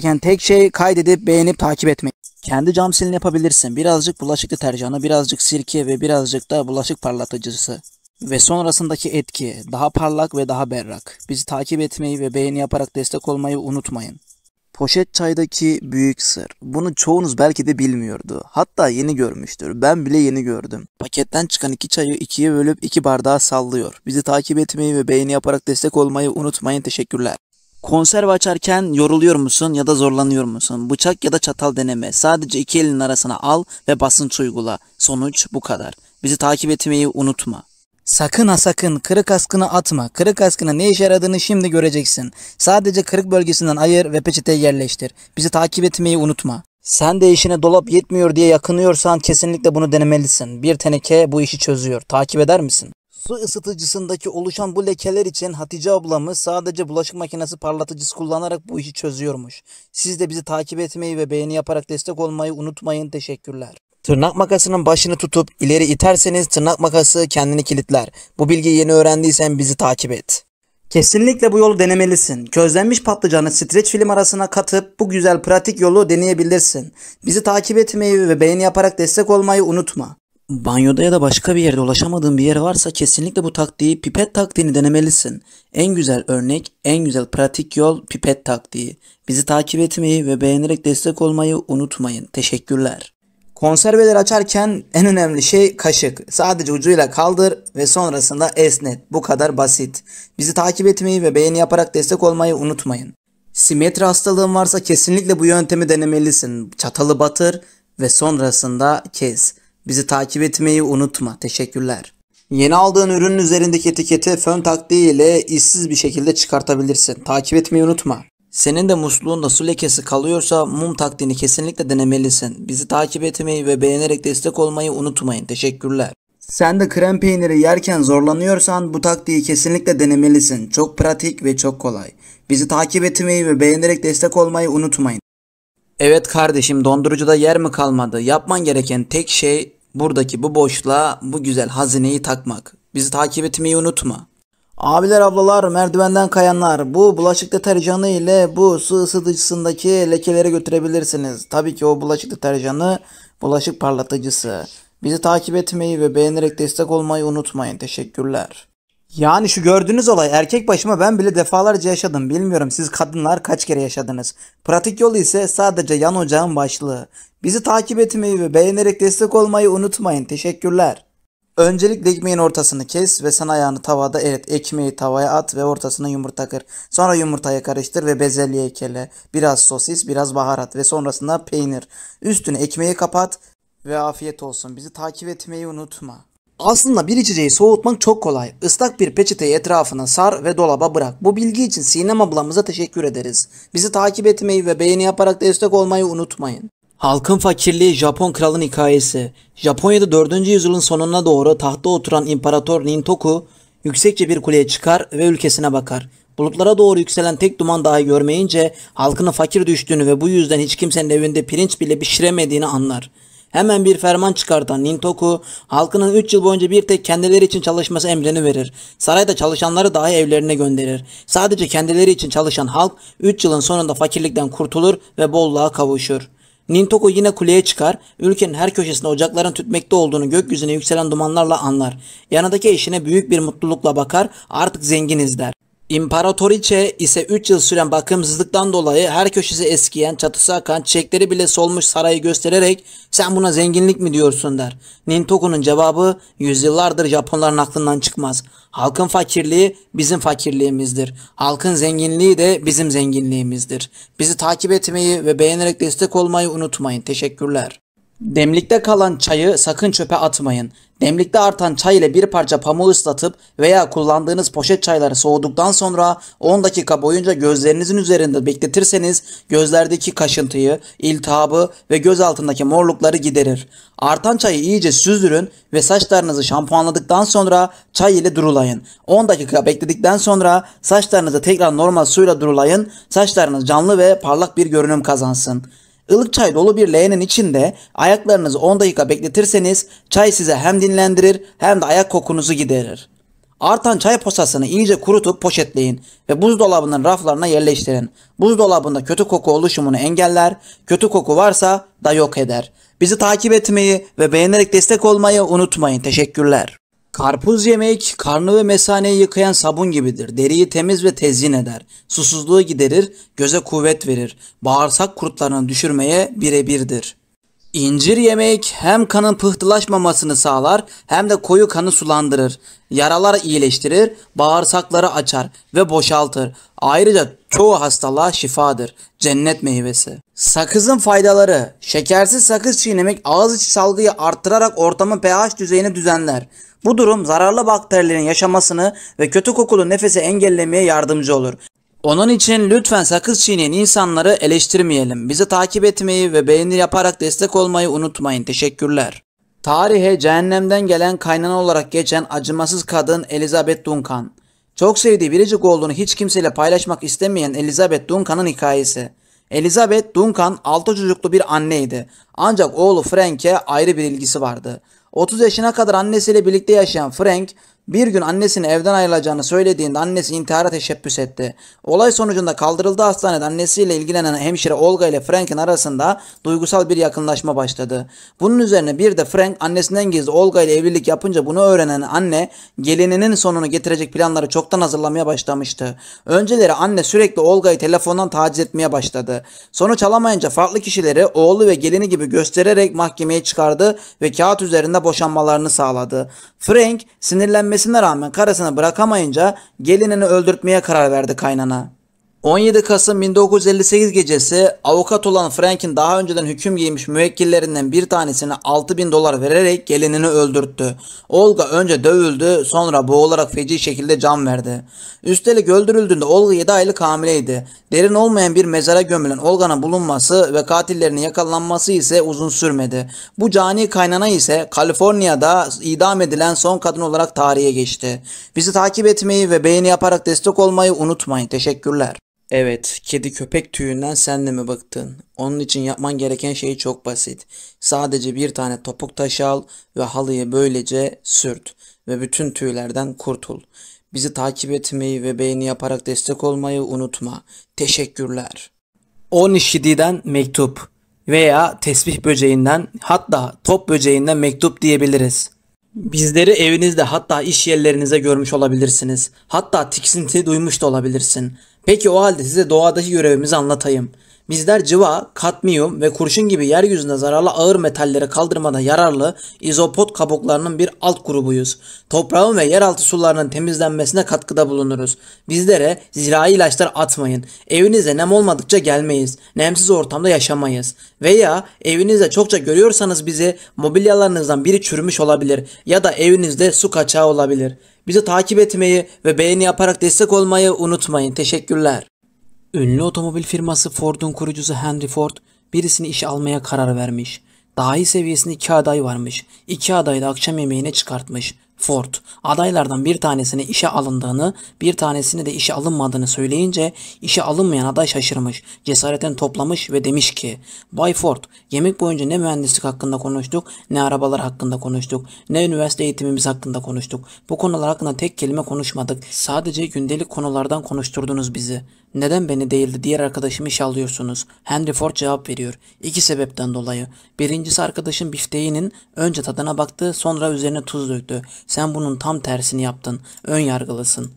gereken tek şey kaydedip beğenip takip etmek. Kendi cam silini yapabilirsin. Birazcık bulaşık deterjanı, birazcık sirke ve birazcık da bulaşık parlatıcısı. Ve sonrasındaki etki daha parlak ve daha berrak. Bizi takip etmeyi ve beğeni yaparak destek olmayı unutmayın. Poşet çaydaki büyük sır. Bunu çoğunuz belki de bilmiyordu. Hatta yeni görmüştür. Ben bile yeni gördüm. Paketten çıkan 2 çayı 2'ye bölüp 2 bardağa sallıyor. Bizi takip etmeyi ve beğeni yaparak destek olmayı unutmayın. Teşekkürler. Konserve açarken yoruluyor musun ya da zorlanıyor musun? Bıçak ya da çatal deneme. Sadece 2 elinin arasına al ve basınç uygula. Sonuç bu kadar. Bizi takip etmeyi unutma. Sakın ha sakın kırık askını atma. Kırık askının ne işe yaradığını şimdi göreceksin. Sadece kırık bölgesinden ayır ve peçeteye yerleştir. Bizi takip etmeyi unutma. Sen de işine dolap yetmiyor diye yakınıyorsan kesinlikle bunu denemelisin. Bir teneke bu işi çözüyor. Takip eder misin? Su ısıtıcısındaki oluşan bu lekeler için Hatice ablamız sadece bulaşık makinesi parlatıcısı kullanarak bu işi çözüyormuş. Siz de bizi takip etmeyi ve beğeni yaparak destek olmayı unutmayın. Teşekkürler. Tırnak makasının başını tutup ileri iterseniz tırnak makası kendini kilitler. Bu bilgiyi yeni öğrendiysen bizi takip et. Kesinlikle bu yolu denemelisin. Közlenmiş patlıcanı streç film arasına katıp bu güzel pratik yolu deneyebilirsin. Bizi takip etmeyi ve beğeni yaparak destek olmayı unutma. Banyoda ya da başka bir yerde ulaşamadığın bir yer varsa kesinlikle bu taktiği, pipet taktiğini denemelisin. En güzel örnek, en güzel pratik yol pipet taktiği. Bizi takip etmeyi ve beğenerek destek olmayı unutmayın. Teşekkürler. Konserveleri açarken en önemli şey kaşık. Sadece ucuyla kaldır ve sonrasında esnet. Bu kadar basit. Bizi takip etmeyi ve beğeni yaparak destek olmayı unutmayın. Simetri hastalığın varsa kesinlikle bu yöntemi denemelisin. Çatalı batır ve sonrasında kes. Bizi takip etmeyi unutma. Teşekkürler. Yeni aldığın ürünün üzerindeki etiketi fön taktiği ile işsiz bir şekilde çıkartabilirsin. Takip etmeyi unutma. Senin de musluğunda su lekesi kalıyorsa mum taktiğini kesinlikle denemelisin. Bizi takip etmeyi ve beğenerek destek olmayı unutmayın. Teşekkürler. Sen de krem peyniri yerken zorlanıyorsan bu taktiği kesinlikle denemelisin. Çok pratik ve çok kolay. Bizi takip etmeyi ve beğenerek destek olmayı unutmayın. Evet kardeşim, dondurucuda yer mi kalmadı? Yapman gereken tek şey buradaki bu boşluğa bu güzel hazineyi takmak. Bizi takip etmeyi unutma. Abiler ablalar, merdivenden kayanlar, bu bulaşık deterjanı ile bu su ısıtıcısındaki lekeleri götürebilirsiniz. Tabii ki o bulaşık deterjanı bulaşık parlatıcısı. Bizi takip etmeyi ve beğenerek destek olmayı unutmayın. Teşekkürler. Yani şu gördüğünüz olay erkek başıma ben bile defalarca yaşadım. Bilmiyorum siz kadınlar kaç kere yaşadınız. Pratik yolu ise sadece yan ocağın başlığı. Bizi takip etmeyi ve beğenerek destek olmayı unutmayın. Teşekkürler. Öncelikle ekmeğin ortasını kes ve sen ayağını tavada erit. Ekmeği tavaya at ve ortasına yumurta kır. Sonra yumurtayı karıştır ve bezelye ekle. Biraz sosis, biraz baharat ve sonrasında peynir. Üstüne ekmeği kapat ve afiyet olsun. Bizi takip etmeyi unutma. Aslında bir içeceği soğutmak çok kolay. Islak bir peçeteyi etrafına sar ve dolaba bırak. Bu bilgi için Sinem ablamıza teşekkür ederiz. Bizi takip etmeyi ve beğeni yaparak destek olmayı unutmayın. Halkın fakirliği Japon kralın hikayesi. Japonya'da 4. yüzyılın sonuna doğru tahta oturan İmparator Nintoku yüksekçe bir kuleye çıkar ve ülkesine bakar. Bulutlara doğru yükselen tek duman dahi görmeyince halkının fakir düştüğünü ve bu yüzden hiç kimsenin evinde pirinç bile pişiremediğini anlar. Hemen bir ferman çıkartan Nintoku, halkının 3 yıl boyunca bir tek kendileri için çalışması emrini verir. Sarayda çalışanları dahi evlerine gönderir. Sadece kendileri için çalışan halk 3 yılın sonunda fakirlikten kurtulur ve bolluğa kavuşur. Nintoku yine kuleye çıkar, ülkenin her köşesinde ocakların tütmekte olduğunu gökyüzüne yükselen dumanlarla anlar. Yanındaki eşine büyük bir mutlulukla bakar, artık zenginiz der. İmparatoriçe ise 3 yıl süren bakımsızlıktan dolayı her köşesi eskiyen, çatısı akan, çiçekleri bile solmuş sarayı göstererek sen buna zenginlik mi diyorsun der. Nintoku'nun cevabı yüzyıllardır Japonların aklından çıkmaz. Halkın fakirliği bizim fakirliğimizdir. Halkın zenginliği de bizim zenginliğimizdir. Bizi takip etmeyi ve beğenerek destek olmayı unutmayın. Teşekkürler. Demlikte kalan çayı sakın çöpe atmayın. Demlikte artan çay ile bir parça pamuğu ıslatıp veya kullandığınız poşet çayları soğuduktan sonra 10 dakika boyunca gözlerinizin üzerinde bekletirseniz gözlerdeki kaşıntıyı, iltihabı ve göz altındaki morlukları giderir. Artan çayı iyice süzdürün ve saçlarınızı şampuanladıktan sonra çay ile durulayın. 10 dakika bekledikten sonra saçlarınızı tekrar normal suyla durulayın. Saçlarınız canlı ve parlak bir görünüm kazansın. Ilık çay dolu bir leğenin içinde ayaklarınızı 10 dakika bekletirseniz çay size hem dinlendirir hem de ayak kokunuzu giderir. Artan çay posasını iyice kurutup poşetleyin ve buzdolabının raflarına yerleştirin. Buzdolabında kötü koku oluşumunu engeller, kötü koku varsa da yok eder. Bizi takip etmeyi ve beğenerek destek olmayı unutmayın. Teşekkürler. Karpuz yemek, karnı ve mesaneyi yıkayan sabun gibidir. Deriyi temiz ve tezyin eder. Susuzluğu giderir, göze kuvvet verir. Bağırsak kurtlarını düşürmeye birebirdir. İncir yemek hem kanın pıhtılaşmamasını sağlar hem de koyu kanı sulandırır. Yaralar iyileştirir, bağırsakları açar ve boşaltır. Ayrıca çoğu hastalığa şifadır. Cennet meyvesi. Sakızın faydaları. Şekersiz sakız çiğnemek ağız içi salgıyı arttırarak ortamın pH düzeyini düzenler. Bu durum zararlı bakterilerin yaşamasını ve kötü kokulu nefesi engellemeye yardımcı olur. Onun için lütfen sakız çiğneyen insanları eleştirmeyelim. Bizi takip etmeyi ve beğeni yaparak destek olmayı unutmayın. Teşekkürler. Tarihe cehennemden gelen kaynana olarak geçen acımasız kadın Elizabeth Duncan. Çok sevdiği biricik oğlunu hiç kimseyle paylaşmak istemeyen Elizabeth Duncan'ın hikayesi. Elizabeth Duncan 6 çocuklu bir anneydi. Ancak oğlu Frank'e ayrı bir ilgisi vardı. 30 yaşına kadar annesiyle birlikte yaşayan Frank, bir gün annesinin evden ayrılacağını söylediğinde annesi intihara teşebbüs etti. Olay sonucunda kaldırıldığı hastanede annesiyle ilgilenen hemşire Olga ile Frank'in arasında duygusal bir yakınlaşma başladı. Bunun üzerine bir de Frank annesinden gizli Olga ile evlilik yapınca bunu öğrenen anne gelininin sonunu getirecek planları çoktan hazırlamaya başlamıştı. Önceleri anne sürekli Olga'yı telefondan taciz etmeye başladı. Sonuç alamayınca farklı kişileri oğlu ve gelini gibi göstererek mahkemeye çıkardı ve kağıt üzerinde boşanmalarını sağladı. Frank sinirlenmesine rağmen karısını bırakamayınca gelinini öldürtmeye karar verdi kaynana. 17 Kasım 1958 gecesi avukat olan Frank'in daha önceden hüküm giymiş müvekkillerinden bir tanesine $6.000 vererek gelinini öldürttü. Olga önce dövüldü, sonra boğularak feci şekilde can verdi. Üstelik öldürüldüğünde Olga 7 aylık hamileydi. Derin olmayan bir mezara gömülen Olga'nın bulunması ve katillerinin yakalanması ise uzun sürmedi. Bu cani kaynana ise Kaliforniya'da idam edilen son kadın olarak tarihe geçti. Bizi takip etmeyi ve beğeni yaparak destek olmayı unutmayın. Teşekkürler. Evet, kedi köpek tüyünden sen de mi bıktın? Onun için yapman gereken şey çok basit. Sadece bir tane topuk taşı al ve halıyı böylece sürt ve bütün tüylerden kurtul. Bizi takip etmeyi ve beğeni yaparak destek olmayı unutma. Teşekkürler. Onişidi'den mektup veya tesbih böceğinden, hatta top böceğinden mektup diyebiliriz. Bizleri evinizde, hatta iş yerlerinize görmüş olabilirsiniz. Hatta tiksinti duymuş da olabilirsin. Peki o halde size doğadaki görevimizi anlatayım. Bizler cıva, kadmiyum ve kurşun gibi yeryüzünde zararlı ağır metalleri kaldırmada yararlı izopot kabuklarının bir alt grubuyuz. Toprağın ve yeraltı sularının temizlenmesine katkıda bulunuruz. Bizlere zirai ilaçlar atmayın. Evinize nem olmadıkça gelmeyiz. Nemsiz ortamda yaşamayız. Veya evinizde çokça görüyorsanız bizi, mobilyalarınızdan biri çürümüş olabilir ya da evinizde su kaçağı olabilir. Bizi takip etmeyi ve beğeni yaparak destek olmayı unutmayın. Teşekkürler. Ünlü otomobil firması Ford'un kurucusu Henry Ford birisini işe almaya karar vermiş. Dahi seviyesinde 2 aday varmış. 2 adayı da akşam yemeğine çıkartmış. Ford adaylardan bir tanesine işe alındığını, bir tanesine de işe alınmadığını söyleyince işe alınmayan aday şaşırmış, cesaretini toplamış ve demiş ki: Bay Ford, yemek boyunca ne mühendislik hakkında konuştuk, ne arabalar hakkında konuştuk, ne üniversite eğitimimiz hakkında konuştuk. Bu konular hakkında tek kelime konuşmadık. Sadece gündelik konulardan konuşturdunuz bizi. Neden beni değil de diğer arkadaşımı işe alıyorsunuz? Henry Ford cevap veriyor. 2 sebepten dolayı. Birincisi, arkadaşın bifteğinin önce tadına baktı, sonra üzerine tuz döktü. Sen bunun tam tersini yaptın. Ön yargılısın.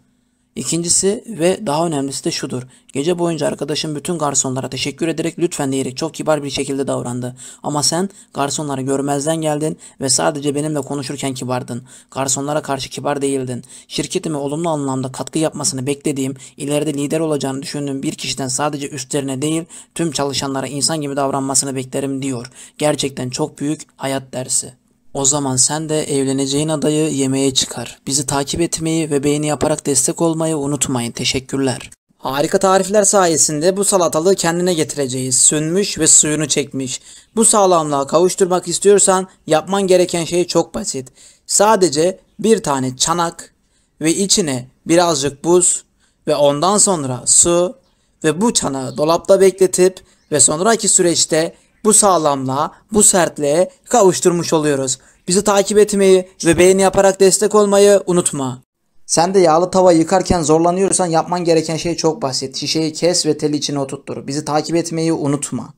İkincisi ve daha önemlisi de şudur. Gece boyunca arkadaşım bütün garsonlara teşekkür ederek lütfen diyerek çok kibar bir şekilde davrandı. Ama sen garsonları görmezden geldin ve sadece benimle konuşurken kibardın. Garsonlara karşı kibar değildin. Şirketime olumlu anlamda katkı yapmasını beklediğim, ileride lider olacağını düşündüğüm bir kişiden sadece üstlerine değil tüm çalışanlara insan gibi davranmasını beklerim diyor. Gerçekten çok büyük hayat dersi. O zaman sen de evleneceğin adayı yemeğe çıkar. Bizi takip etmeyi ve beğeni yaparak destek olmayı unutmayın. Teşekkürler. Harika tarifler sayesinde bu salatalığı kendine getireceğiz. Sönmüş ve suyunu çekmiş. Bu sağlamlığa kavuşturmak istiyorsan yapman gereken şey çok basit. Sadece bir tane çanak ve içine birazcık buz ve ondan sonra su ve bu çanağı dolapta bekletip ve sonraki süreçte bu sağlamlığa, bu sertliğe kavuşturmuş oluyoruz. Bizi takip etmeyi ve beğeni yaparak destek olmayı unutma. Sen de yağlı tava yıkarken zorlanıyorsan yapman gereken şey çok basit. Şişeyi kes ve teli içine oturttur. Bizi takip etmeyi unutma.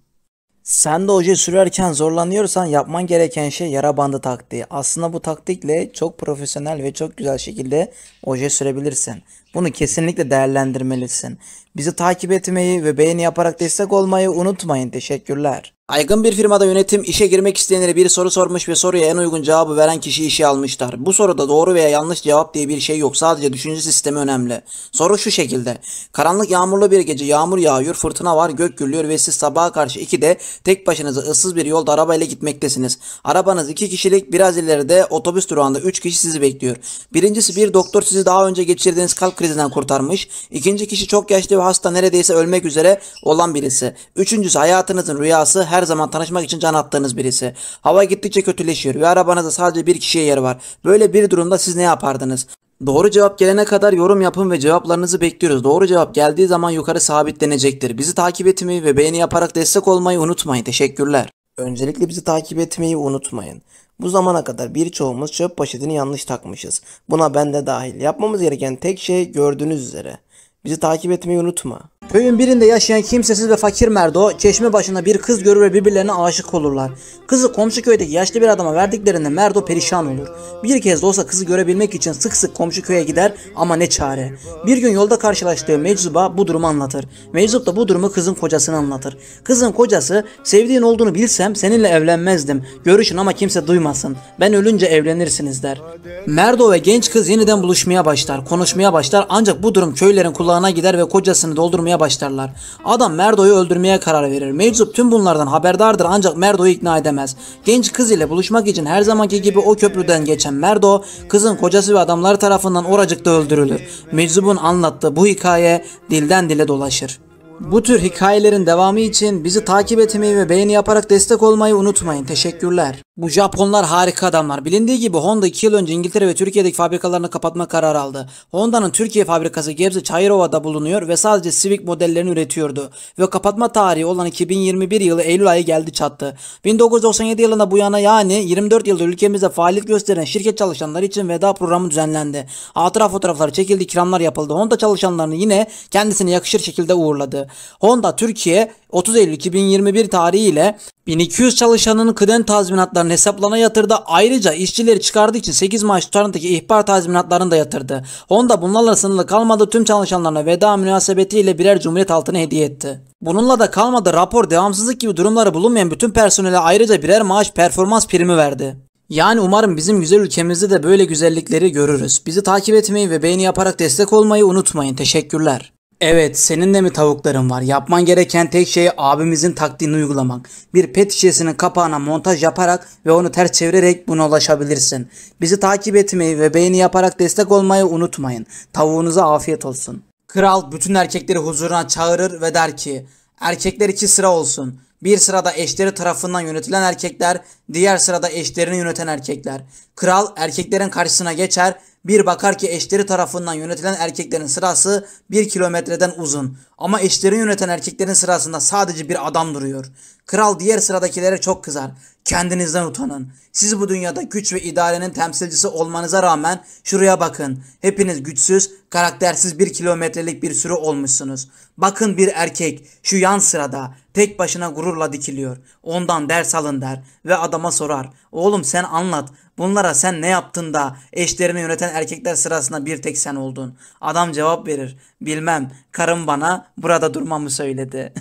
Sen de oje sürerken zorlanıyorsan yapman gereken şey yara bandı taktiği. Aslında bu taktikle çok profesyonel ve çok güzel şekilde oje sürebilirsin. Bunu kesinlikle değerlendirmelisin. Bizi takip etmeyi ve beğeni yaparak destek olmayı unutmayın. Teşekkürler. Aygın bir firmada yönetim işe girmek isteyenlere bir soru sormuş ve soruya en uygun cevabı veren kişiyi işe almışlar. Bu soruda doğru veya yanlış cevap diye bir şey yok. Sadece düşünce sistemi önemli. Soru şu şekilde. Karanlık yağmurlu bir gece yağmur yağıyor, fırtına var, gök gürlüyor ve siz sabaha karşı 2'de tek başınıza ıssız bir yolda arabayla gitmektesiniz. Arabanız 2 kişilik, biraz ileride otobüs durağında 3 kişi sizi bekliyor. Birincisi bir doktor sizi daha önce geçirdiğiniz kalp krizinden kurtarmış. İkinci kişi çok yaşlı ve hasta, neredeyse ölmek üzere olan birisi. Üçüncüsü hayatınızın rüyası, her zaman tanışmak için can attığınız birisi. Hava gittikçe kötüleşiyor ve arabanızda sadece bir kişiye yer var. Böyle bir durumda siz ne yapardınız? Doğru cevap gelene kadar yorum yapın ve cevaplarınızı bekliyoruz. Doğru cevap geldiği zaman yukarı sabitlenecektir. Bizi takip etmeyi ve beğeni yaparak destek olmayı unutmayın. Teşekkürler. Öncelikle bizi takip etmeyi unutmayın. Bu zamana kadar birçoğumuz çöp poşetini yanlış takmışız. Buna ben de dahil. Yapmamız gereken tek şey gördüğünüz üzere. Bizi takip etmeyi unutma. Köyün birinde yaşayan kimsesiz ve fakir Merdo, çeşme başında bir kız görür ve birbirlerine aşık olurlar. Kızı komşu köydeki yaşlı bir adama verdiklerinde Merdo perişan olur. Bir kez de olsa kızı görebilmek için sık sık komşu köye gider ama ne çare. Bir gün yolda karşılaştığı Meczub'a bu durumu anlatır. Meczup da bu durumu kızın kocasına anlatır. Kızın kocası, sevdiğin olduğunu bilsem seninle evlenmezdim. Görüşün ama kimse duymasın. Ben ölünce evlenirsiniz der. Merdo ve genç kız yeniden buluşmaya başlar, konuşmaya başlar ancak bu durum köylerin kulağına gider ve kocasını doldurmaya başlarlar. Adam Merdo'yu öldürmeye karar verir. Meczup tüm bunlardan haberdardır ancak Merdo'yu ikna edemez. Genç kız ile buluşmak için her zamanki gibi o köprüden geçen Merdo, kızın kocası ve adamları tarafından oracıkta öldürülür. Meczup'un anlattığı bu hikaye dilden dile dolaşır. Bu tür hikayelerin devamı için bizi takip etmeyi ve beğeni yaparak destek olmayı unutmayın. Teşekkürler. Bu Japonlar harika adamlar. Bilindiği gibi Honda 2 yıl önce İngiltere ve Türkiye'deki fabrikalarını kapatma kararı aldı. Honda'nın Türkiye fabrikası Gebze Çayırova'da bulunuyor ve sadece Civic modellerini üretiyordu. Ve kapatma tarihi olan 2021 yılı Eylül ayı geldi çattı. 1997 yılında bu yana, yani 24 yıldır ülkemizde faaliyet gösteren şirket çalışanları için veda programı düzenlendi. Hatıra fotoğrafları çekildi, ikramlar yapıldı. Honda çalışanlarını yine kendisine yakışır şekilde uğurladı. Honda Türkiye 30 Eylül 2021 tarihiyle 1200 çalışanının kıdem tazminatlarını hesaplarına yatırdı. Ayrıca işçileri çıkardığı için 8 maaş tutarındaki ihbar tazminatlarını da yatırdı. Honda bunlarla sınırlı kalmadı. Tüm çalışanlarına veda münasebetiyle birer Cumhuriyet altını hediye etti. Bununla da kalmadı. Rapor, devamsızlık gibi durumları bulunmayan bütün personele ayrıca birer maaş performans primi verdi. Yani umarım bizim güzel ülkemizde de böyle güzellikleri görürüz. Bizi takip etmeyi ve beğeni yaparak destek olmayı unutmayın. Teşekkürler. Evet, senin de mi tavukların var? Yapman gereken tek şey abimizin taktiğini uygulamak. Bir pet şişesinin kapağına montaj yaparak ve onu ters çevirerek buna ulaşabilirsin. Bizi takip etmeyi ve beğeni yaparak destek olmayı unutmayın. Tavuğunuza afiyet olsun. Kral bütün erkekleri huzuruna çağırır ve der ki, erkekler 2 sıra olsun. Bir sırada eşleri tarafından yönetilen erkekler, diğer sırada eşlerini yöneten erkekler. Kral erkeklerin karşısına geçer, bir bakar ki eşleri tarafından yönetilen erkeklerin sırası 1 kilometreden uzun. Ama eşlerini yöneten erkeklerin sırasında sadece bir adam duruyor. Kral diğer sıradakilere çok kızar. Kendinizden utanın. Siz bu dünyada güç ve idarenin temsilcisi olmanıza rağmen şuraya bakın. Hepiniz güçsüz, karaktersiz 1 kilometrelik bir sürü olmuşsunuz. Bakın bir erkek şu yan sırada tek başına gururla dikiliyor. Ondan ders alın der ve adama sorar. Oğlum sen anlat. Bunlara sen ne yaptın da eşlerini yöneten erkekler sırasında bir tek sen oldun? Adam cevap verir. Bilmem, karım bana burada durmamı söyledi.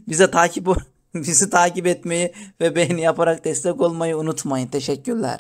Bizi takip etmeyi ve beğeni yaparak destek olmayı unutmayın. Teşekkürler.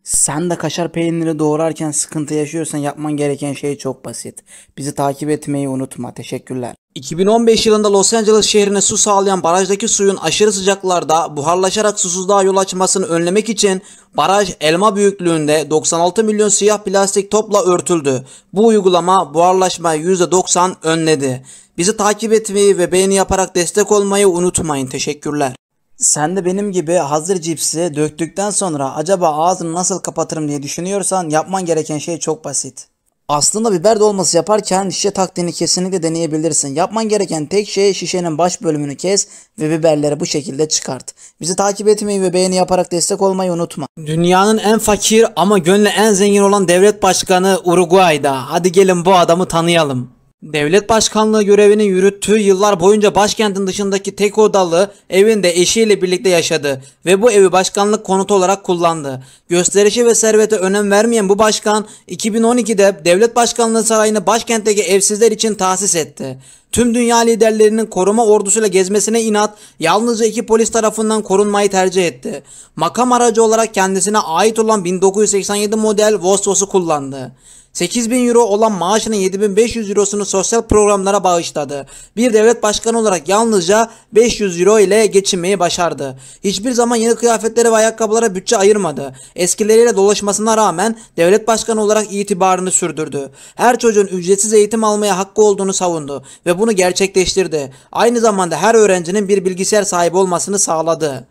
Sen de kaşar peynirini doğrarken sıkıntı yaşıyorsan yapman gereken şey çok basit. Bizi takip etmeyi unutma. Teşekkürler. 2015 yılında Los Angeles şehrine su sağlayan barajdaki suyun aşırı sıcaklarda buharlaşarak susuzluğa yol açmasını önlemek için baraj elma büyüklüğünde 96 milyon siyah plastik topla örtüldü. Bu uygulama buharlaşmayı %90 önledi. Bizi takip etmeyi ve beğeni yaparak destek olmayı unutmayın. Teşekkürler. Sen de benim gibi hazır cipsi döktükten sonra acaba ağzını nasıl kapatırım diye düşünüyorsan yapman gereken şey çok basit. Aslında biber dolması yaparken şişe taktiğini kesinlikle deneyebilirsin. Yapman gereken tek şey şişenin baş bölümünü kes ve biberleri bu şekilde çıkart. Bizi takip etmeyi ve beğeni yaparak destek olmayı unutma. Dünyanın en fakir ama gönlü en zengin olan devlet başkanı Uruguay'da. Hadi gelin bu adamı tanıyalım. Devlet başkanlığı görevini yürüttüğü yıllar boyunca başkentin dışındaki tek odalı evinde eşiyle birlikte yaşadı ve bu evi başkanlık konutu olarak kullandı. Gösterişe ve servete önem vermeyen bu başkan 2012'de devlet başkanlığı sarayını başkentteki evsizler için tahsis etti. Tüm dünya liderlerinin koruma ordusuyla gezmesine inat, yalnızca 2 polis tarafından korunmayı tercih etti. Makam aracı olarak kendisine ait olan 1987 model Vosvos'u kullandı. 8.000 euro olan maaşının 7.500 eurosunu sosyal programlara bağışladı. Bir devlet başkanı olarak yalnızca 500 euro ile geçinmeyi başardı. Hiçbir zaman yeni kıyafetlere ve ayakkabılara bütçe ayırmadı. Eskileriyle dolaşmasına rağmen devlet başkanı olarak itibarını sürdürdü. Her çocuğun ücretsiz eğitim almaya hakkı olduğunu savundu ve bunu gerçekleştirdi. Aynı zamanda her öğrencinin bir bilgisayar sahibi olmasını sağladı.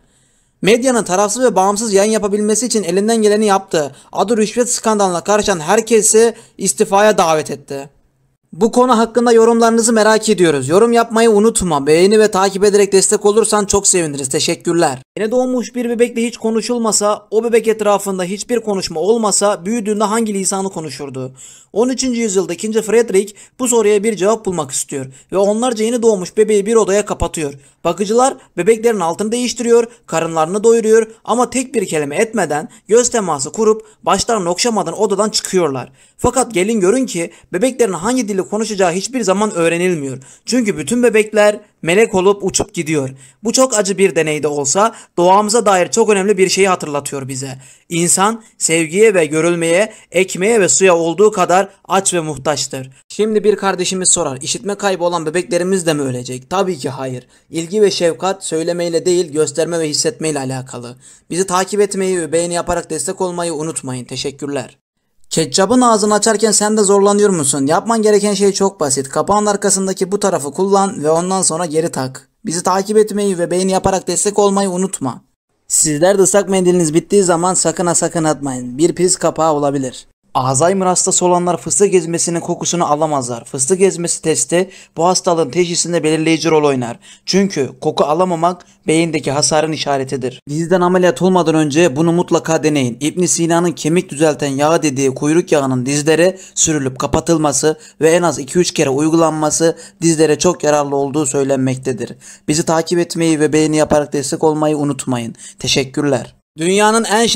Medyanın tarafsız ve bağımsız yayın yapabilmesi için elinden geleni yaptı. Adı rüşvet skandalına karışan herkesi istifaya davet etti. Bu konu hakkında yorumlarınızı merak ediyoruz. Yorum yapmayı unutma. Beğeni ve takip ederek destek olursan çok seviniriz. Teşekkürler. Yeni doğmuş bir bebekle hiç konuşulmasa, o bebek etrafında hiçbir konuşma olmasa büyüdüğünde hangi lisanı konuşurdu? 13. yüzyılda 2. Frederick bu soruya bir cevap bulmak istiyor ve onlarca yeni doğmuş bebeği bir odaya kapatıyor. Bakıcılar bebeklerin altını değiştiriyor, karınlarını doyuruyor ama tek bir kelime etmeden, göz teması kurup başlarını okşamadan odadan çıkıyorlar. Fakat gelin görün ki bebeklerin hangi dili konuşacağı hiçbir zaman öğrenilmiyor. Çünkü bütün bebekler melek olup uçup gidiyor. Bu çok acı bir deney de olsa doğamıza dair çok önemli bir şeyi hatırlatıyor bize. İnsan sevgiye ve görülmeye, ekmeğe ve suya olduğu kadar aç ve muhtaçtır. Şimdi bir kardeşimiz sorar, işitme kaybı olan bebeklerimiz de mi ölecek? Tabii ki hayır. İlgi ve şefkat söylemeyle değil, gösterme ve hissetmeyle alakalı. Bizi takip etmeyi ve beğeni yaparak destek olmayı unutmayın. Teşekkürler. Ketçabın ağzını açarken sen de zorlanıyor musun? Yapman gereken şey çok basit. Kapağın arkasındaki bu tarafı kullan ve ondan sonra geri tak. Bizi takip etmeyi ve beğeni yaparak destek olmayı unutma. Sizler de ıslak mendiliniz bittiği zaman sakın ha sakın atmayın. Bir priz kapağı olabilir. Alzheimer hastası olanlar fıstık ezmesinin kokusunu alamazlar. Fıstık ezmesi testi bu hastalığın teşhisinde belirleyici rol oynar. Çünkü koku alamamak beyindeki hasarın işaretidir. Dizden ameliyat olmadan önce bunu mutlaka deneyin. İbn Sina'nın kemik düzelten yağ dediği kuyruk yağının dizlere sürülüp kapatılması ve en az 2-3 kere uygulanması dizlere çok yararlı olduğu söylenmektedir. Bizi takip etmeyi ve beğeni yaparak destek olmayı unutmayın. Teşekkürler. Dünyanın en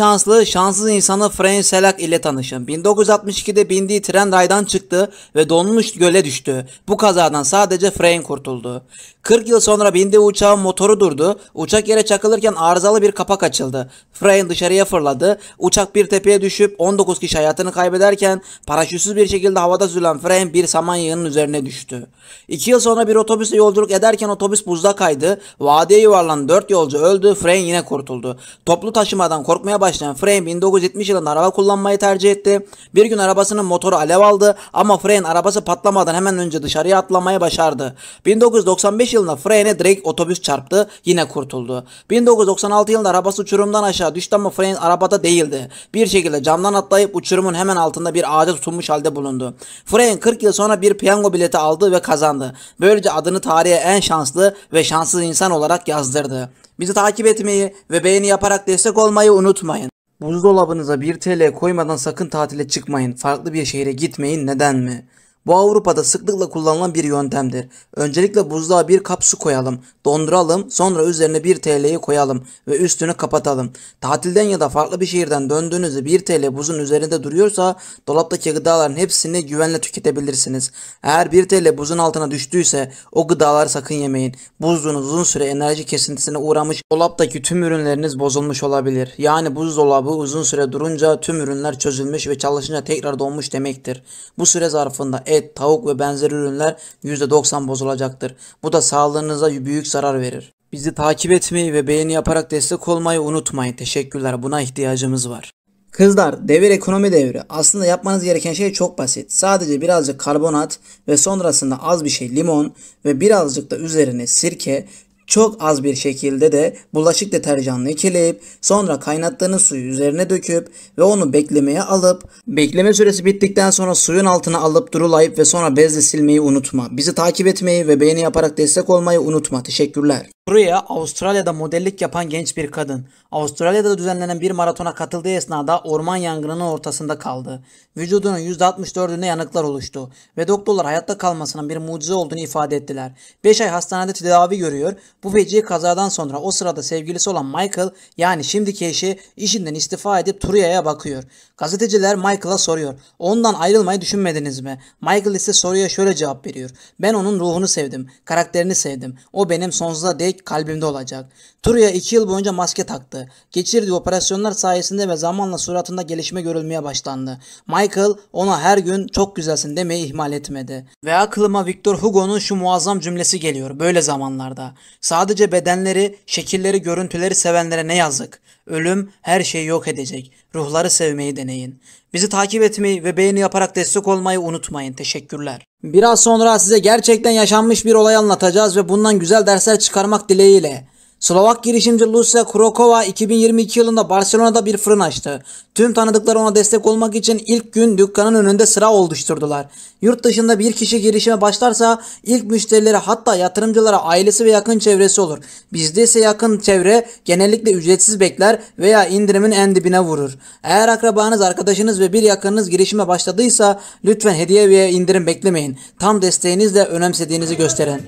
şanssız insanı Frank Selak ile tanışın. 1962'de bindiği tren raydan çıktı ve donmuş göle düştü. Bu kazadan sadece Frank kurtuldu. 40 yıl sonra bindiği uçağın motoru durdu. Uçak yere çakılırken arızalı bir kapak açıldı. Frank dışarıya fırladı. Uçak bir tepeye düşüp 19 kişi hayatını kaybederken paraşütsüz bir şekilde havada süzülen Frank bir saman yığının üzerine düştü. 2 yıl sonra bir otobüsle yolculuk ederken otobüs buzda kaydı. Vadiye yuvarlanan 4 yolcu öldü. Frank yine kurtuldu. Toplu taşımadan korkmaya başlayan Frank 1970 yılında araba kullanmayı tercih etti. Bir gün arabasının motoru alev aldı ama Frank'in arabası patlamadan hemen önce dışarıya atlamayı başardı. 1995 yılında Frank'e direkt otobüs çarptı, yine kurtuldu. 1996 yılında arabası uçurumdan aşağı düştü ama Frank arabada değildi. Bir şekilde camdan atlayıp uçurumun hemen altında bir ağaca tutunmuş halde bulundu. Frank 40 yıl sonra bir piyango bileti aldı ve kazandı. Böylece adını tarihe en şanslı ve şanssız insan olarak yazdırdı. Bizi takip etmeyi ve beğeni yaparak destek olmayı unutmayın. Buzdolabınıza 1 TL koymadan sakın tatile çıkmayın. Farklı bir şehre gitmeyin. Neden mi? Bu Avrupa'da sıklıkla kullanılan bir yöntemdir. Öncelikle buzluğa bir kap su koyalım, donduralım, sonra üzerine 1 TL'yi koyalım ve üstünü kapatalım. Tatilden ya da farklı bir şehirden döndüğünüzde 1 TL buzun üzerinde duruyorsa dolaptaki gıdaların hepsini güvenle tüketebilirsiniz. Eğer 1 TL buzun altına düştüyse o gıdaları sakın yemeyin. Buzluğunuz uzun süre enerji kesintisine uğramış, dolaptaki tüm ürünleriniz bozulmuş olabilir. Yani buzdolabı uzun süre durunca tüm ürünler çözülmüş ve çalışınca tekrar donmuş demektir. Bu süre zarfında et, tavuk ve benzeri ürünler %90 bozulacaktır. Bu da sağlığınıza büyük zarar verir. Bizi takip etmeyi ve beğeni yaparak destek olmayı unutmayın. Teşekkürler. Buna ihtiyacımız var. Kızlar, devir ekonomi devri. Aslında yapmanız gereken şey çok basit. Sadece birazcık karbonat ve sonrasında az bir şey limon ve birazcık da üzerine sirke, Çok az bir şekilde de bulaşık deterjanını ikileyip sonra kaynattığınız suyu üzerine döküp ve onu beklemeye alıp bekleme süresi bittikten sonra suyun altına alıp durulayıp ve sonra bezle silmeyi unutma. Bizi takip etmeyi ve beğeni yaparak destek olmayı unutma. Teşekkürler. Buraya Avustralya'da modellik yapan genç bir kadın. Avustralya'da düzenlenen bir maratona katıldığı esnada orman yangınının ortasında kaldı. Vücudunun %64'ünde yanıklar oluştu ve doktorlar hayatta kalmasının bir mucize olduğunu ifade ettiler. 5 ay hastanede tedavi görüyor. Bu feci kazadan sonra o sırada sevgilisi olan Michael, yani şimdiki eşi, işinden istifa edip Turiya'ya bakıyor. Gazeteciler Michael'a soruyor. Ondan ayrılmayı düşünmediniz mi? Michael ise soruya şöyle cevap veriyor. Ben onun ruhunu sevdim, karakterini sevdim. O benim sonsuza dek kalbimde olacak. Turiya 2 yıl boyunca maske taktı. Geçirdiği operasyonlar sayesinde ve zamanla suratında gelişme görülmeye başlandı. Michael ona her gün çok güzelsin demeyi ihmal etmedi. Ve aklıma Victor Hugo'nun şu muazzam cümlesi geliyor böyle zamanlarda. Sadece bedenleri, şekilleri, görüntüleri sevenlere ne yazık. Ölüm her şeyi yok edecek. Ruhları sevmeyi deneyin. Bizi takip etmeyi ve beğeni yaparak destek olmayı unutmayın. Teşekkürler. Biraz sonra size gerçekten yaşanmış bir olay anlatacağız ve bundan güzel dersler çıkarmak dileğiyle. Slovak girişimci Lucia Krokova 2022 yılında Barcelona'da bir fırın açtı. Tüm tanıdıkları ona destek olmak için ilk gün dükkanın önünde sıra oluşturdular. Yurt dışında bir kişi girişime başlarsa ilk müşterileri, hatta yatırımcılara ailesi ve yakın çevresi olur. Bizde ise yakın çevre genellikle ücretsiz bekler veya indirimin en dibine vurur. Eğer akrabanız, arkadaşınız ve bir yakınınız girişime başladıysa lütfen hediye veya indirim beklemeyin. Tam desteğinizle önemsediğinizi gösterin.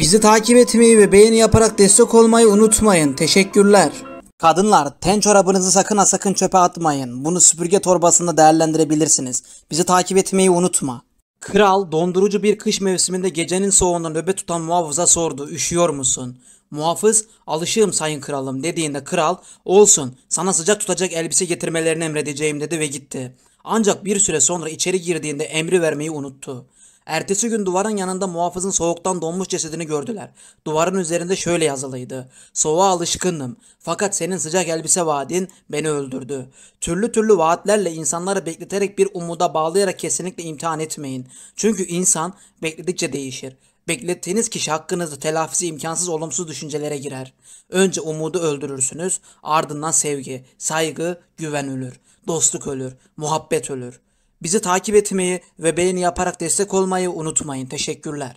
Bizi takip etmeyi ve beğeni yaparak destek olmayı unutmayın. Teşekkürler. Kadınlar, ten çorabınızı sakın ha sakın çöpe atmayın. Bunu süpürge torbasında değerlendirebilirsiniz. Bizi takip etmeyi unutma. Kral dondurucu bir kış mevsiminde gecenin soğuğunda nöbet tutan muhafıza sordu. Üşüyor musun? Muhafız, alışığım sayın kralım dediğinde kral, olsun sana sıcak tutacak elbise getirmelerini emredeceğim dedi ve gitti. Ancak bir süre sonra içeri girdiğinde emri vermeyi unuttu. Ertesi gün duvarın yanında muhafızın soğuktan donmuş cesedini gördüler. Duvarın üzerinde şöyle yazılıydı. Soğuğa alışkınım fakat senin sıcak elbise vaadin beni öldürdü. Türlü türlü vaatlerle insanları bekleterek bir umuda bağlayarak kesinlikle imtihan etmeyin. Çünkü insan bekledikçe değişir. Beklettiğiniz kişi hakkınızda telafisi imkansız olumsuz düşüncelere girer. Önce umudu öldürürsünüz, ardından sevgi, saygı, güven ölür. Dostluk ölür, muhabbet ölür. Bizi takip etmeyi ve beğeni yaparak destek olmayı unutmayın. Teşekkürler.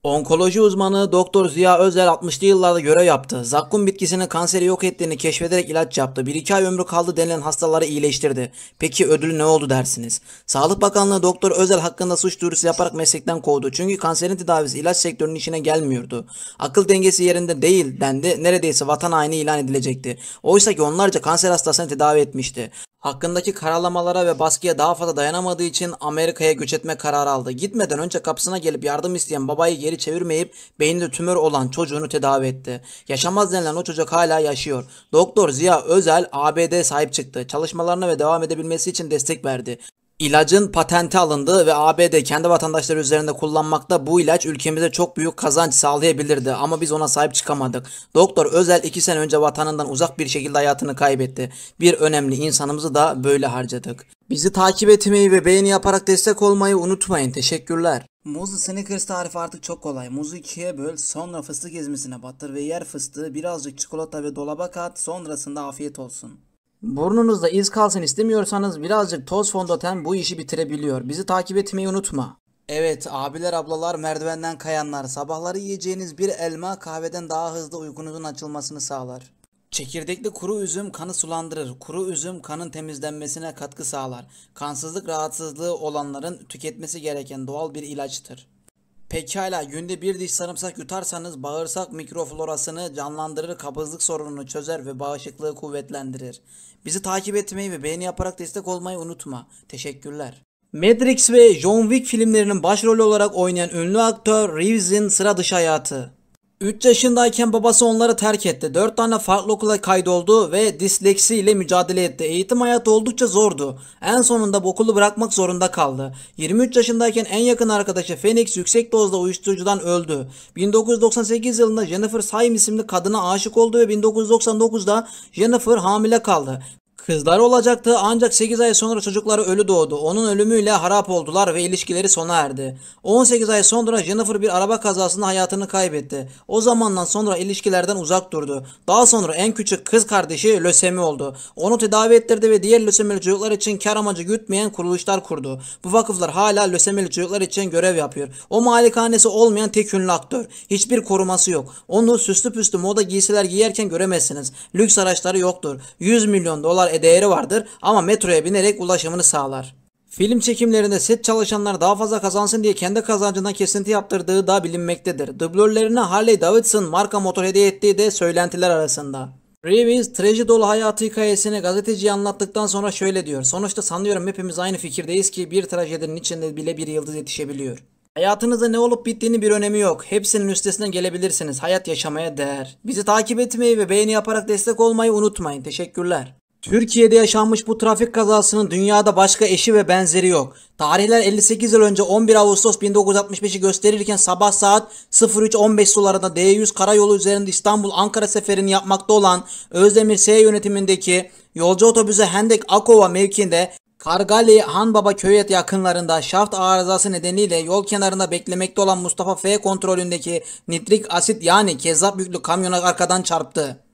Onkoloji uzmanı Doktor Ziya Özel 60'lı yıllarda görev yaptı. Zakkum bitkisinin kanseri yok ettiğini keşfederek ilaç yaptı. 1-2 ay ömrü kaldı denilen hastaları iyileştirdi. Peki ödülü ne oldu dersiniz? Sağlık Bakanlığı Doktor Özel hakkında suç duyurusu yaparak meslekten kovdu. Çünkü kanserin tedavisi ilaç sektörünün işine gelmiyordu. Akıl dengesi yerinde değil dendi. Neredeyse vatan haini ilan edilecekti. Oysa ki onlarca kanser hastasını tedavi etmişti. Hakkındaki karalamalara ve baskıya daha fazla dayanamadığı için Amerika'ya göç etme kararı aldı. Gitmeden önce kapısına gelip yardım isteyen babayı geri çevirmeyip beyninde tümör olan çocuğunu tedavi etti. Yaşamaz denilen o çocuk hala yaşıyor. Doktor Ziya Özel ABD sahip çıktı. Çalışmalarına ve devam edebilmesi için destek verdi. İlacın patenti alındı ve ABD kendi vatandaşları üzerinde kullanmakta. Bu ilaç ülkemize çok büyük kazanç sağlayabilirdi ama biz ona sahip çıkamadık. Doktor Özel 2 sene önce vatanından uzak bir şekilde hayatını kaybetti. Bir önemli insanımızı da böyle harcadık. Bizi takip etmeyi ve beğeni yaparak destek olmayı unutmayın. Teşekkürler. Muzlu Snickers tarifi artık çok kolay. Muzu ikiye böl, sonra fıstık ezmesine batır ve yer fıstığı, birazcık çikolata ve dolaba kat, sonrasında afiyet olsun. Burnunuzda iz kalsın istemiyorsanız birazcık toz fondöten bu işi bitirebiliyor. Bizi takip etmeyi unutma. Evet abiler ablalar, merdivenden kayanlar, sabahları yiyeceğiniz bir elma kahveden daha hızlı uykunuzun açılmasını sağlar. Çekirdekli kuru üzüm kanı sulandırır. Kuru üzüm kanın temizlenmesine katkı sağlar. Kansızlık rahatsızlığı olanların tüketmesi gereken doğal bir ilaçtır. Pekala, günde bir diş sarımsak yutarsanız bağırsak mikroflorasını canlandırır, kabızlık sorununu çözer ve bağışıklığı kuvvetlendirir. Bizi takip etmeyi ve beğeni yaparak destek olmayı unutma. Teşekkürler. Matrix ve John Wick filmlerinin başrolü olarak oynayan ünlü aktör Reeves'in sıra dışı hayatı. 3 yaşındayken babası onları terk etti. 4 tane farklı okula kaydoldu ve disleksi ile mücadele etti. Eğitim hayatı oldukça zordu. En sonunda bu okulu bırakmak zorunda kaldı. 23 yaşındayken en yakın arkadaşı Phoenix yüksek dozda uyuşturucudan öldü. 1998 yılında Jennifer Syme isimli kadına aşık oldu ve 1999'da Jennifer hamile kaldı. Kızları olacaktı ancak 8 ay sonra çocukları ölü doğdu. Onun ölümüyle harap oldular ve ilişkileri sona erdi. 18 ay sonra Jennifer bir araba kazasında hayatını kaybetti. O zamandan sonra ilişkilerden uzak durdu. Daha sonra en küçük kız kardeşi lösemi oldu. Onu tedavi ettirdi ve diğer lösemili çocuklar için kar amacı gütmeyen kuruluşlar kurdu. Bu vakıflar hala lösemili çocuklar için görev yapıyor. O malikanesi olmayan tek ünlü aktör. Hiçbir koruması yok. Onu süslü püslü moda giysiler giyerken göremezsiniz. Lüks araçları yoktur. 100 milyon dolar değeri vardır ama metroya binerek ulaşımını sağlar. Film çekimlerinde set çalışanlar daha fazla kazansın diye kendi kazancından kesinti yaptırdığı da bilinmektedir. Dublörlerine Harley Davidson marka motor hediye ettiği de söylentiler arasında. Reeves, traji dolu hayatı hikayesini gazeteciye anlattıktan sonra şöyle diyor. Sonuçta sanıyorum hepimiz aynı fikirdeyiz ki bir trajedinin içinde bile bir yıldız yetişebiliyor. Hayatınızda ne olup bittiğini bir önemi yok. Hepsinin üstesinden gelebilirsiniz. Hayat yaşamaya değer. Bizi takip etmeyi ve beğeni yaparak destek olmayı unutmayın. Teşekkürler. Türkiye'de yaşanmış bu trafik kazasının dünyada başka eşi ve benzeri yok. Tarihler 58 yıl önce 11 Ağustos 1965'i gösterirken sabah saat 03.15 sularında D100 karayolu üzerinde İstanbul-Ankara seferini yapmakta olan Özdemir S yönetimindeki yolcu otobüsü Hendek Akova mevkiinde Kargali Hanbaba Köyü yakınlarında şaft arızası nedeniyle yol kenarında beklemekte olan Mustafa F kontrolündeki nitrik asit yani kezzap yüklü kamyona arkadan çarptı.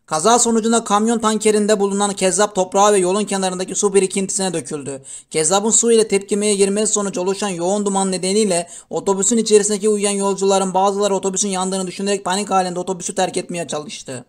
Kaza sonucunda kamyon tankerinde bulunan kezzap toprağa ve yolun kenarındaki su birikintisine döküldü. Kezzapın su ile tepkimeye girmesi sonucu oluşan yoğun duman nedeniyle otobüsün içerisindeki uyuyan yolcuların bazıları otobüsün yandığını düşünerek panik halinde otobüsü terk etmeye çalıştı.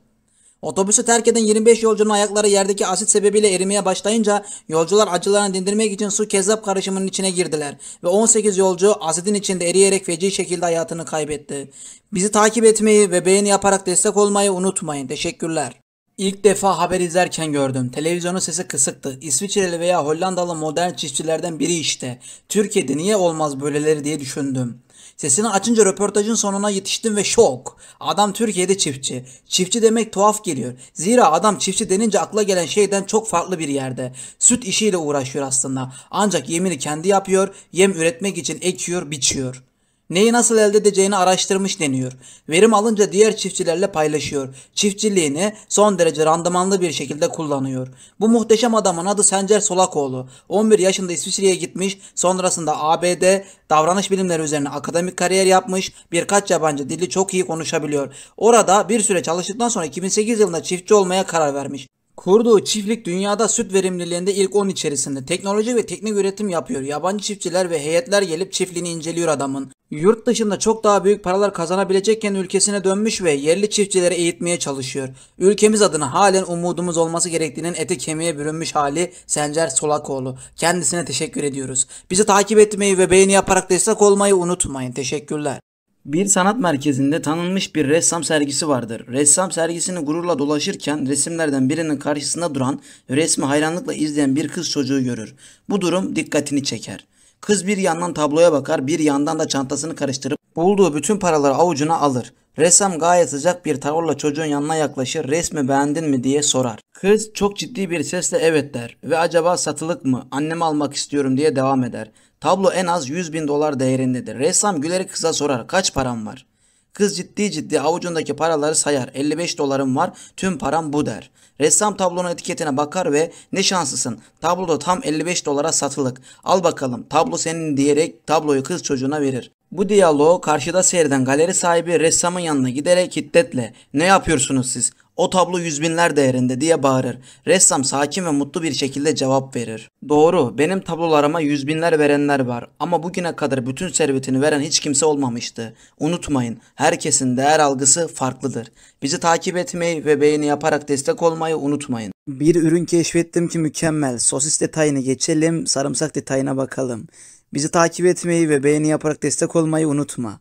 Otobüsü terk eden 25 yolcunun ayakları yerdeki asit sebebiyle erimeye başlayınca yolcular acılarını dindirmek için su kezzap karışımının içine girdiler ve 18 yolcu asitin içinde eriyerek feci şekilde hayatını kaybetti. Bizi takip etmeyi ve beğeni yaparak destek olmayı unutmayın. Teşekkürler. İlk defa haber izlerken gördüm. Televizyonun sesi kısıktı. İsviçreli veya Hollandalı modern çiftçilerden biri işte. Türkiye'de niye olmaz böyleleri diye düşündüm. Sesini açınca röportajın sonuna yetiştim ve şok. Adam Türkiye'de çiftçi. Çiftçi demek tuhaf geliyor. Zira adam çiftçi denince akla gelen şeyden çok farklı bir yerde. Süt işiyle uğraşıyor aslında. Ancak yemini kendi yapıyor, yem üretmek için ekiyor, biçiyor. Neyi nasıl elde edeceğini araştırmış deniyor. Verim alınca diğer çiftçilerle paylaşıyor. Çiftçiliğini son derece randımanlı bir şekilde kullanıyor. Bu muhteşem adamın adı Sencer Solakoğlu. 11 yaşında İsviçre'ye gitmiş, sonrasında ABD davranış bilimleri üzerine akademik kariyer yapmış, birkaç yabancı dili çok iyi konuşabiliyor. Orada bir süre çalıştıktan sonra 2008 yılında çiftçi olmaya karar vermiş. Kurduğu çiftlik dünyada süt verimliliğinde ilk 10 içerisinde. Teknoloji ve teknik üretim yapıyor. Yabancı çiftçiler ve heyetler gelip çiftliğini inceliyor adamın. Yurt dışında çok daha büyük paralar kazanabilecekken ülkesine dönmüş ve yerli çiftçileri eğitmeye çalışıyor. Ülkemiz adına halen umudumuz olması gerektiğinin eti kemiğe bürünmüş hali Sencer Solakoğlu. Kendisine teşekkür ediyoruz. Bizi takip etmeyi ve beğeni yaparak destek olmayı unutmayın. Teşekkürler. Bir sanat merkezinde tanınmış bir ressam sergisi vardır. Ressam sergisini gururla dolaşırken resimlerden birinin karşısında duran ve resmi hayranlıkla izleyen bir kız çocuğu görür. Bu durum dikkatini çeker. Kız bir yandan tabloya bakar, bir yandan da çantasını karıştırıp bulduğu bütün paraları avucuna alır. Ressam gayet sıcak bir tavırla çocuğun yanına yaklaşır, resmi beğendin mi diye sorar. Kız çok ciddi bir sesle evet der ve acaba satılık mı, anneme almak istiyorum diye devam eder. Tablo en az 100.000 dolar değerindedir. Ressam gülerek kıza sorar kaç param var? Kız ciddi ciddi avucundaki paraları sayar. 55 dolarım var, tüm param bu der. Ressam tablonun etiketine bakar ve ne şanslısın, tablo tam 55 dolara satılık. Al bakalım tablo senin diyerek tabloyu kız çocuğuna verir. Bu diyaloğu karşıda seyreden galeri sahibi ressamın yanına giderek hiddetle ne yapıyorsunuz siz? O tablo 100.000'ler değerinde diye bağırır. Ressam sakin ve mutlu bir şekilde cevap verir. Doğru, benim tablolarıma 100.000'ler verenler var ama bugüne kadar bütün servetini veren hiç kimse olmamıştı. Unutmayın, herkesin değer algısı farklıdır. Bizi takip etmeyi ve beğeni yaparak destek olmayı unutmayın. Bir ürün keşfettim ki mükemmel. Sosis detayını geçelim, sarımsak detayına bakalım. Bizi takip etmeyi ve beğeni yaparak destek olmayı unutma.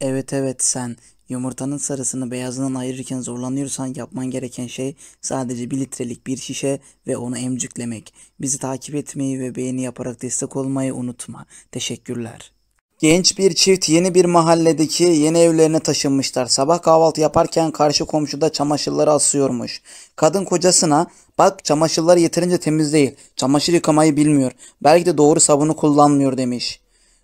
Evet sen. Yumurtanın sarısını beyazından ayırırken zorlanıyorsan yapman gereken şey sadece 1 litrelik bir şişe ve onu emcüklemek. Bizi takip etmeyi ve beğeni yaparak destek olmayı unutma. Teşekkürler. Genç bir çift yeni bir mahalledeki yeni evlerine taşınmışlar. Sabah kahvaltı yaparken karşı komşuda çamaşırları asıyormuş. Kadın kocasına bak çamaşırlar yeterince temiz değil. Çamaşır yıkamayı bilmiyor. Belki de doğru sabunu kullanmıyor demiş.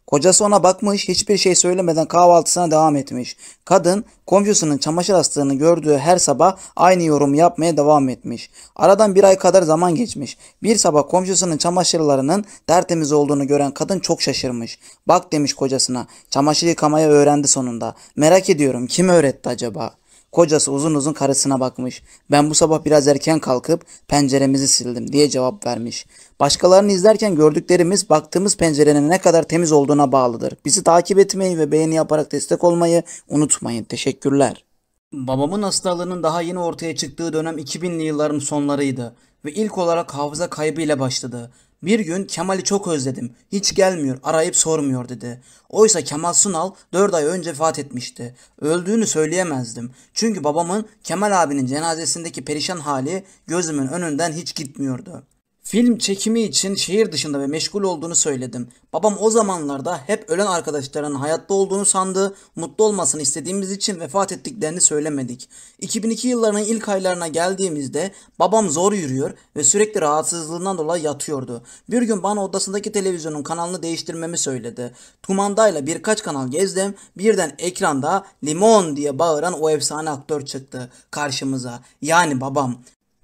Kocası ona bakmış, hiçbir şey söylemeden kahvaltısına devam etmiş. Kadın, komşusunun çamaşır astığını gördüğü her sabah aynı yorumu yapmaya devam etmiş. Aradan bir ay kadar zaman geçmiş. Bir sabah komşusunun çamaşırlarının tertemiz olduğunu gören kadın çok şaşırmış. Bak demiş kocasına, çamaşır yıkamayı öğrendi sonunda. Merak ediyorum, kim öğretti acaba? Kocası uzun uzun karısına bakmış. Ben bu sabah biraz erken kalkıp penceremizi sildim diye cevap vermiş. Başkalarını izlerken gördüklerimiz baktığımız pencerenin ne kadar temiz olduğuna bağlıdır. Bizi takip etmeyi ve beğeni yaparak destek olmayı unutmayın. Teşekkürler. Babamın hastalığının daha yeni ortaya çıktığı dönem 2000'li yılların sonlarıydı ve ilk olarak hafıza kaybı ile başladı. Bir gün Kemal'i çok özledim. Hiç gelmiyor, arayıp sormuyor dedi. Oysa Kemal Sunal 4 ay önce vefat etmişti. Öldüğünü söyleyemezdim. Çünkü babamın Kemal abinin cenazesindeki perişan hali gözümün önünden hiç gitmiyordu. Film çekimi için şehir dışında ve meşgul olduğunu söyledim. Babam o zamanlarda hep ölen arkadaşlarının hayatta olduğunu sandı, mutlu olmasını istediğimiz için vefat ettiklerini söylemedik. 2002 yıllarının ilk aylarına geldiğimizde babam zor yürüyor ve sürekli rahatsızlığından dolayı yatıyordu. Bir gün bana odasındaki televizyonun kanalını değiştirmemi söyledi. Kumandayla birkaç kanal gezdim, birden ekranda limon diye bağıran o efsane aktör çıktı karşımıza. Yani babam.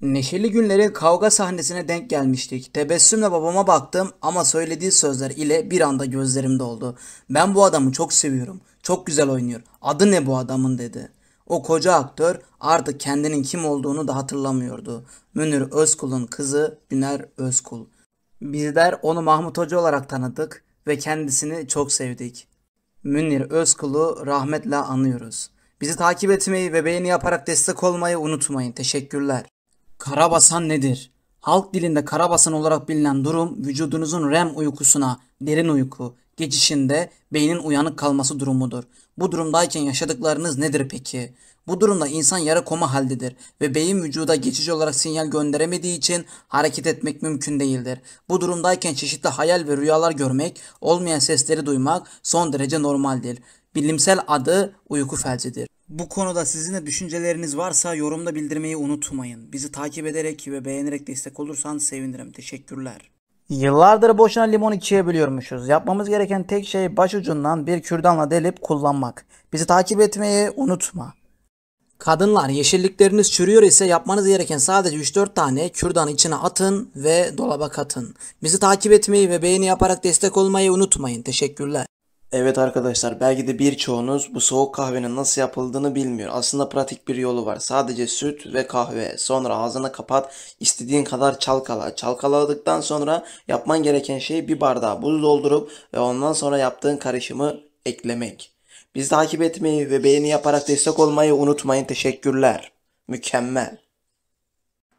Neşeli günlerin kavga sahnesine denk gelmiştik. Tebessümle babama baktım ama söylediği sözler ile bir anda gözlerim doldu. Ben bu adamı çok seviyorum. Çok güzel oynuyor. Adı ne bu adamın dedi. O koca aktör artık kendinin kim olduğunu da hatırlamıyordu. Münir Özkul'un kızı Güner Özkul. Bizler onu Mahmut Hoca olarak tanıdık ve kendisini çok sevdik. Münir Özkul'u rahmetle anıyoruz. Bizi takip etmeyi ve beğeni yaparak destek olmayı unutmayın. Teşekkürler. Karabasan nedir? Halk dilinde karabasan olarak bilinen durum vücudunuzun REM uykusuna, derin uyku, geçişinde beynin uyanık kalması durumudur. Bu durumdayken yaşadıklarınız nedir peki? Bu durumda insan yarı koma haldedir ve beyin vücuda geçici olarak sinyal gönderemediği için hareket etmek mümkün değildir. Bu durumdayken çeşitli hayal ve rüyalar görmek, olmayan sesleri duymak son derece normaldir. Bilimsel adı uyku felcidir. Bu konuda sizin de düşünceleriniz varsa yorumda bildirmeyi unutmayın. Bizi takip ederek ve beğenerek destek olursanız sevinirim. Teşekkürler. Yıllardır boşuna limon ikiye bölüyormuşuz. Yapmamız gereken tek şey başucundan bir kürdanla delip kullanmak. Bizi takip etmeyi unutma. Kadınlar yeşillikleriniz çürüyor ise yapmanız gereken sadece 3-4 tane kürdanı içine atın ve dolaba katın. Bizi takip etmeyi ve beğeni yaparak destek olmayı unutmayın. Teşekkürler. Evet arkadaşlar, belki de birçoğunuz bu soğuk kahvenin nasıl yapıldığını bilmiyor. Aslında pratik bir yolu var. Sadece süt ve kahve. Sonra ağzını kapat, istediğin kadar çalkala. Çalkaladıktan sonra yapman gereken şey bir bardağa buz doldurup ve ondan sonra yaptığın karışımı eklemek. Bizi takip etmeyi ve beğeni yaparak destek olmayı unutmayın. Teşekkürler. Mükemmel.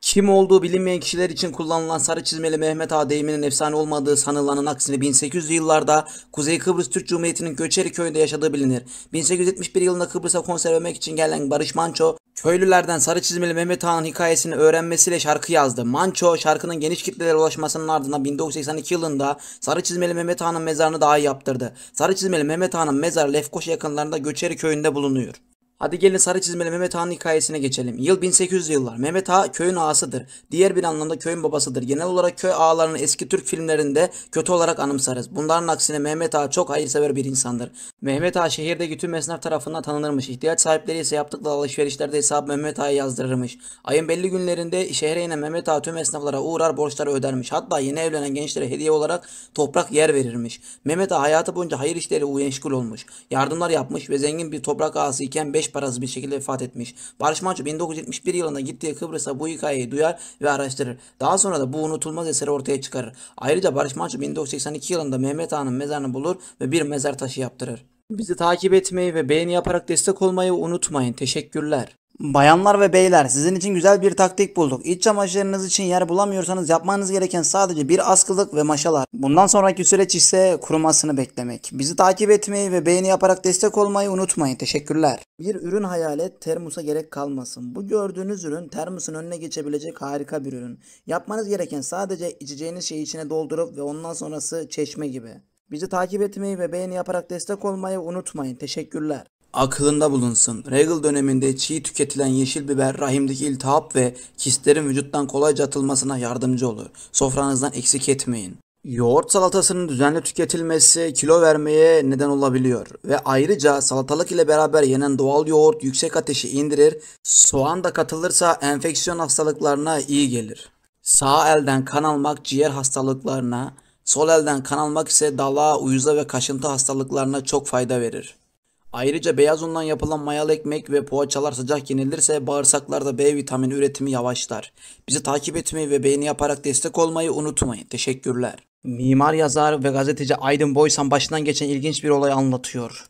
Kim olduğu bilinmeyen kişiler için kullanılan sarı çizmeli Mehmet Ağa deyiminin efsane olmadığı sanılanın aksine 1800'lü yıllarda Kuzey Kıbrıs Türk Cumhuriyeti'nin Göçeri köyünde yaşadığı bilinir. 1871 yılında Kıbrıs'a konser vermek için gelen Barış Manço, köylülerden sarı çizmeli Mehmet Ağa'nın hikayesini öğrenmesiyle şarkı yazdı. Manço, şarkının geniş kitlelere ulaşmasının ardından 1982 yılında sarı çizmeli Mehmet Ağa'nın mezarını daha iyi yaptırdı. Sarı çizmeli Mehmet Ağa'nın mezarı Lefkoşa yakınlarında Göçeri köyünde bulunuyor. Hadi gelin sarı çizmeli Mehmet Ağa'nın hikayesine geçelim. Yıl 1800'lü yıllar. Mehmet Ağa köyün ağasıdır. Diğer bir anlamda köyün babasıdır. Genel olarak köy ağalarını eski Türk filmlerinde kötü olarak anımsarız. Bunların aksine Mehmet Ağa çok hayırsever bir insandır. Mehmet Ağa şehirdeki tüm esnaf tarafından tanınırmış. İhtiyaç sahipleri ise yaptıkları alışverişlerde hesabı Mehmet Ağa'ya yazdırırmış. Ayın belli günlerinde şehre inen Mehmet Ağa tüm esnaflara uğrar, borçları ödermiş. Hatta yeni evlenen gençlere hediye olarak toprak yer verirmiş. Mehmet Ağa hayatı boyunca hayır işleriyle meşgul olmuş. Yardımlar yapmış ve zengin bir toprak ağası iken 5 parası bir şekilde vefat etmiş. Barış Manço 1971 yılında gittiği Kıbrıs'a bu hikayeyi duyar ve araştırır. Daha sonra da bu unutulmaz eseri ortaya çıkarır. Ayrıca Barış Manço 1982 yılında Mehmet Ağa'nın mezarını bulur ve bir mezar taşı yaptırır. Bizi takip etmeyi ve beğeni yaparak destek olmayı unutmayın. Teşekkürler. Bayanlar ve beyler, sizin için güzel bir taktik bulduk. İç çamaşırınız için yer bulamıyorsanız yapmanız gereken sadece bir askılık ve maşalar. Bundan sonraki süreç ise kurumasını beklemek. Bizi takip etmeyi ve beğeni yaparak destek olmayı unutmayın. Teşekkürler. Bir ürün hayal et, termosa gerek kalmasın. Bu gördüğünüz ürün termosun önüne geçebilecek harika bir ürün. Yapmanız gereken sadece içeceğiniz şeyi içine doldurup ve ondan sonrası çeşme gibi. Bizi takip etmeyi ve beğeni yaparak destek olmayı unutmayın. Teşekkürler. Aklında bulunsun. Regal döneminde çiğ tüketilen yeşil biber rahimdeki iltihap ve kistlerin vücuttan kolayca atılmasına yardımcı olur. Sofranızdan eksik etmeyin. Yoğurt salatasının düzenli tüketilmesi kilo vermeye neden olabiliyor ve ayrıca salatalık ile beraber yenen doğal yoğurt yüksek ateşi indirir, soğan da katılırsa enfeksiyon hastalıklarına iyi gelir. Sağ elden kan almak ciğer hastalıklarına, sol elden kan almak ise dalağa, uyuza ve kaşıntı hastalıklarına çok fayda verir. Ayrıca beyaz undan yapılan mayalı ekmek ve poğaçalar sıcak yenilirse bağırsaklarda B vitamini üretimi yavaşlar. Bizi takip etmeyi ve beğeni yaparak destek olmayı unutmayın. Teşekkürler. Mimar, yazar ve gazeteci Aydın Boysan başından geçen ilginç bir olay anlatıyor.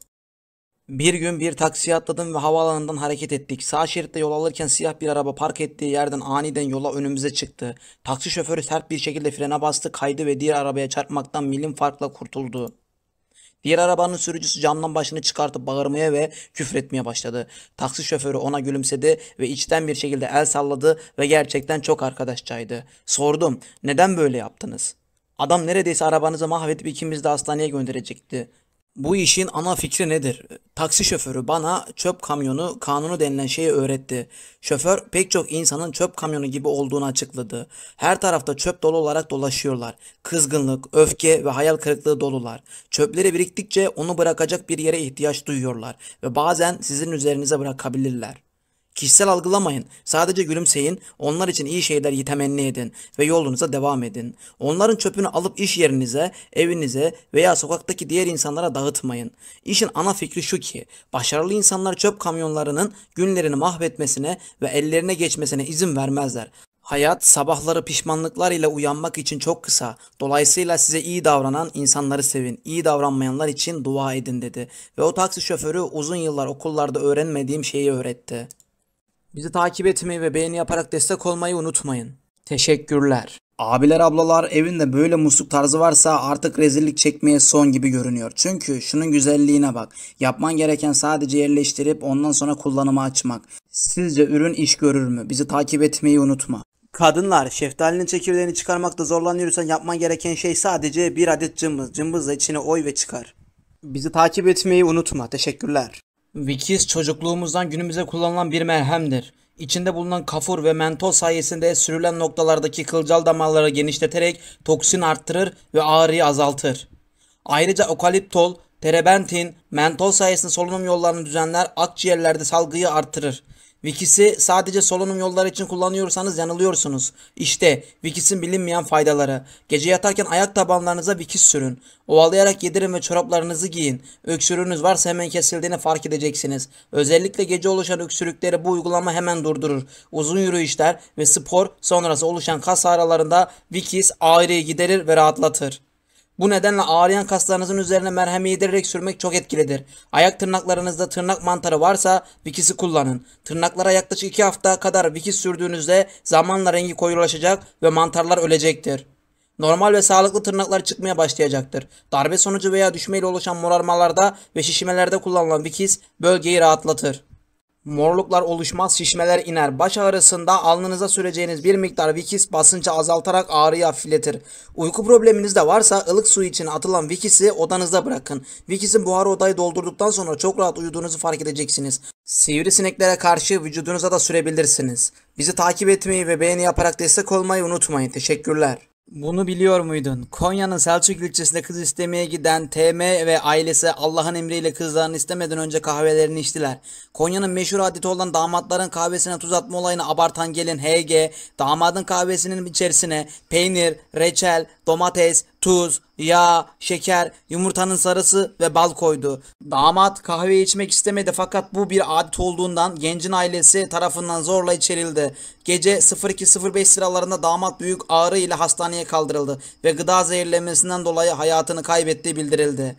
Bir gün bir taksiye atladım ve havaalanından hareket ettik. Sağ şeritte yol alırken siyah bir araba park ettiği yerden aniden yola önümüze çıktı. Taksi şoförü sert bir şekilde frene bastı, kaydı ve diğer arabaya çarpmaktan milim farkla kurtuldu. Diğer arabanın sürücüsü camdan başını çıkartıp bağırmaya ve küfretmeye başladı. Taksi şoförü ona gülümsedi ve içten bir şekilde el salladı ve gerçekten çok arkadaşçaydı. Sordum, neden böyle yaptınız? Adam neredeyse arabanızı mahvedip ikimizi de hastaneye gönderecekti. Bu işin ana fikri nedir? Taksi şoförü bana çöp kamyonu kanunu denilen şeyi öğretti. Şoför pek çok insanın çöp kamyonu gibi olduğunu açıkladı. Her tarafta çöp dolu olarak dolaşıyorlar. Kızgınlık, öfke ve hayal kırıklığı dolular. Çöpleri biriktikçe onu bırakacak bir yere ihtiyaç duyuyorlar ve bazen sizin üzerinize bırakabilirler. Kişisel algılamayın. Sadece gülümseyin. Onlar için iyi şeyler temenni edin ve yolunuza devam edin. Onların çöpünü alıp iş yerinize, evinize veya sokaktaki diğer insanlara dağıtmayın. İşin ana fikri şu ki, başarılı insanlar çöp kamyonlarının günlerini mahvetmesine ve ellerine geçmesine izin vermezler. Hayat sabahları pişmanlıklar ile uyanmak için çok kısa. Dolayısıyla size iyi davranan insanları sevin. İyi davranmayanlar için dua edin dedi. Ve o taksi şoförü uzun yıllar okullarda öğrenmediğim şeyi öğretti. Bizi takip etmeyi ve beğeni yaparak destek olmayı unutmayın. Teşekkürler. Abiler ablalar, evinde böyle musluk tarzı varsa artık rezillik çekmeye son gibi görünüyor. Çünkü şunun güzelliğine bak. Yapman gereken sadece yerleştirip ondan sonra kullanıma açmak. Sizce ürün iş görür mü? Bizi takip etmeyi unutma. Kadınlar, şeftalinin çekirdeğini çıkarmakta zorlanıyorsan yapman gereken şey sadece bir adet cımbız. Cımbızla içine oy ve çıkar. Bizi takip etmeyi unutma. Teşekkürler. Wikis çocukluğumuzdan günümüze kullanılan bir merhemdir. İçinde bulunan kafur ve mentol sayesinde sürülen noktalardaki kılcal damarları genişleterek toksin arttırır ve ağrıyı azaltır. Ayrıca okaliptol, terebentin, mentol sayesinde solunum yollarını düzenler, akciğerlerde salgıyı artırır. Wikis'i sadece solunum yolları için kullanıyorsanız yanılıyorsunuz. İşte Wikis'in bilinmeyen faydaları. Gece yatarken ayak tabanlarınıza Wikis sürün. Ovalayarak yedirin ve çoraplarınızı giyin. Öksürüğünüz varsa hemen kesildiğini fark edeceksiniz. Özellikle gece oluşan öksürükleri bu uygulama hemen durdurur. Uzun yürüyüşler ve spor sonrası oluşan kas ağrılarında Wikis ağrıyı giderir ve rahatlatır. Bu nedenle ağrıyan kaslarınızın üzerine merhem yedirerek sürmek çok etkilidir. Ayak tırnaklarınızda tırnak mantarı varsa Wikis'i kullanın. Tırnaklara yaklaşık 2 hafta kadar Wikis sürdüğünüzde zamanla rengi koyulaşacak ve mantarlar ölecektir. Normal ve sağlıklı tırnaklar çıkmaya başlayacaktır. Darbe sonucu veya düşmeyle oluşan morarmalarda ve şişmelerde kullanılan Wikis bölgeyi rahatlatır. Morluklar oluşmaz, şişmeler iner. Baş ağrısında alnınıza süreceğiniz bir miktar Wikis basıncı azaltarak ağrıyı hafifletir. Uyku probleminiz de varsa ılık su için atılan Wikis'i odanızda bırakın. Wikis'in buharı odayı doldurduktan sonra çok rahat uyuduğunuzu fark edeceksiniz. Sivrisineklere karşı vücudunuza da sürebilirsiniz. Bizi takip etmeyi ve beğeni yaparak destek olmayı unutmayın. Teşekkürler. Bunu biliyor muydun? Konya'nın Selçuk ilçesinde kız istemeye giden TM ve ailesi Allah'ın emriyle kızlarını istemeden önce kahvelerini içtiler. Konya'nın meşhur adeti olan damatların kahvesine tuz atma olayını abartan gelin HG, damadın kahvesinin içerisine peynir, reçel, domates, tuz, yağ, şeker, yumurtanın sarısı ve bal koydu. Damat kahve içmek istemedi fakat bu bir adet olduğundan gencin ailesi tarafından zorla içerildi. Gece 02.05 sıralarında damat büyük ağrı ile hastaneye kaldırıldı ve gıda zehirlenmesinden dolayı hayatını kaybettiği bildirildi.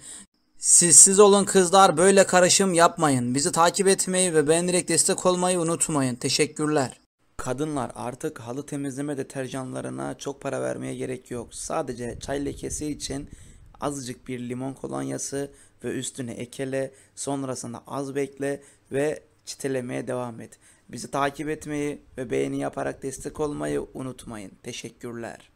Siz olun kızlar, böyle karışım yapmayın. Bizi takip etmeyi ve beğenerek destek olmayı unutmayın. Teşekkürler. Kadınlar, artık halı temizleme deterjanlarına çok para vermeye gerek yok. Sadece çay lekesi için azıcık bir limon kolonyası ve üstüne ekele, sonrasında az bekle ve çitelemeye devam et. Bizi takip etmeyi ve beğeni yaparak destek olmayı unutmayın. Teşekkürler.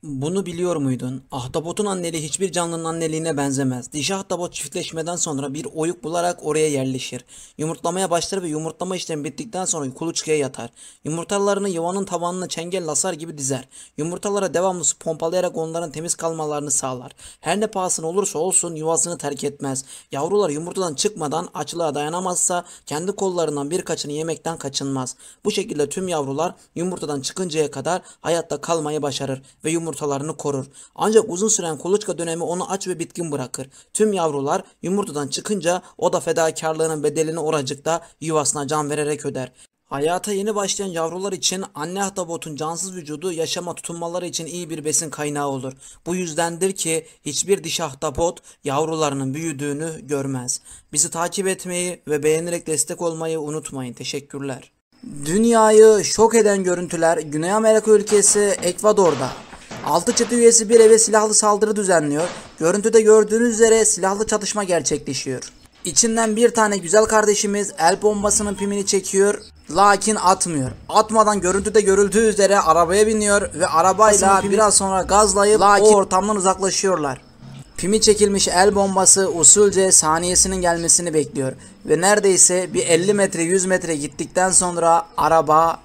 Bunu biliyor muydun? Ahtapotun anneliği hiçbir canlının anneliğine benzemez. Dişi ahtapot çiftleşmeden sonra bir oyuk bularak oraya yerleşir. Yumurtlamaya başlar ve yumurtlama işlemi bittikten sonra kuluçkaya yatar. Yumurtalarını yuvanın tabanına çengel asar gibi dizer. Yumurtalara devamlı su pompalayarak onların temiz kalmalarını sağlar. Her ne pahasına olursa olsun yuvasını terk etmez. Yavrular yumurtadan çıkmadan açlığa dayanamazsa kendi kollarından birkaçını yemekten kaçınmaz. Bu şekilde tüm yavrular yumurtadan çıkıncaya kadar hayatta kalmayı başarır ve yumurtalarını korur. Ancak uzun süren kuluçka dönemi onu aç ve bitkin bırakır. Tüm yavrular yumurtadan çıkınca o da fedakarlığının bedelini oracıkta yuvasına can vererek öder. Hayata yeni başlayan yavrular için anne ahtapotun cansız vücudu yaşama tutunmaları için iyi bir besin kaynağı olur. Bu yüzdendir ki hiçbir dişi ahtapot yavrularının büyüdüğünü görmez. Bizi takip etmeyi ve beğenerek destek olmayı unutmayın. Teşekkürler. Dünyayı şok eden görüntüler Güney Amerika ülkesi Ekvador'da. 6 çete üyesi bir eve silahlı saldırı düzenliyor. Görüntüde gördüğünüz üzere silahlı çatışma gerçekleşiyor. İçinden bir tane güzel kardeşimiz el bombasının pimini çekiyor, lakin atmıyor. Atmadan görüntüde görüldüğü üzere arabaya biniyor ve arabayla biraz sonra gazlayıp o ortamdan uzaklaşıyorlar. Pimi çekilmiş el bombası usulce saniyesinin gelmesini bekliyor ve neredeyse bir 50 metre 100 metre gittikten sonra araba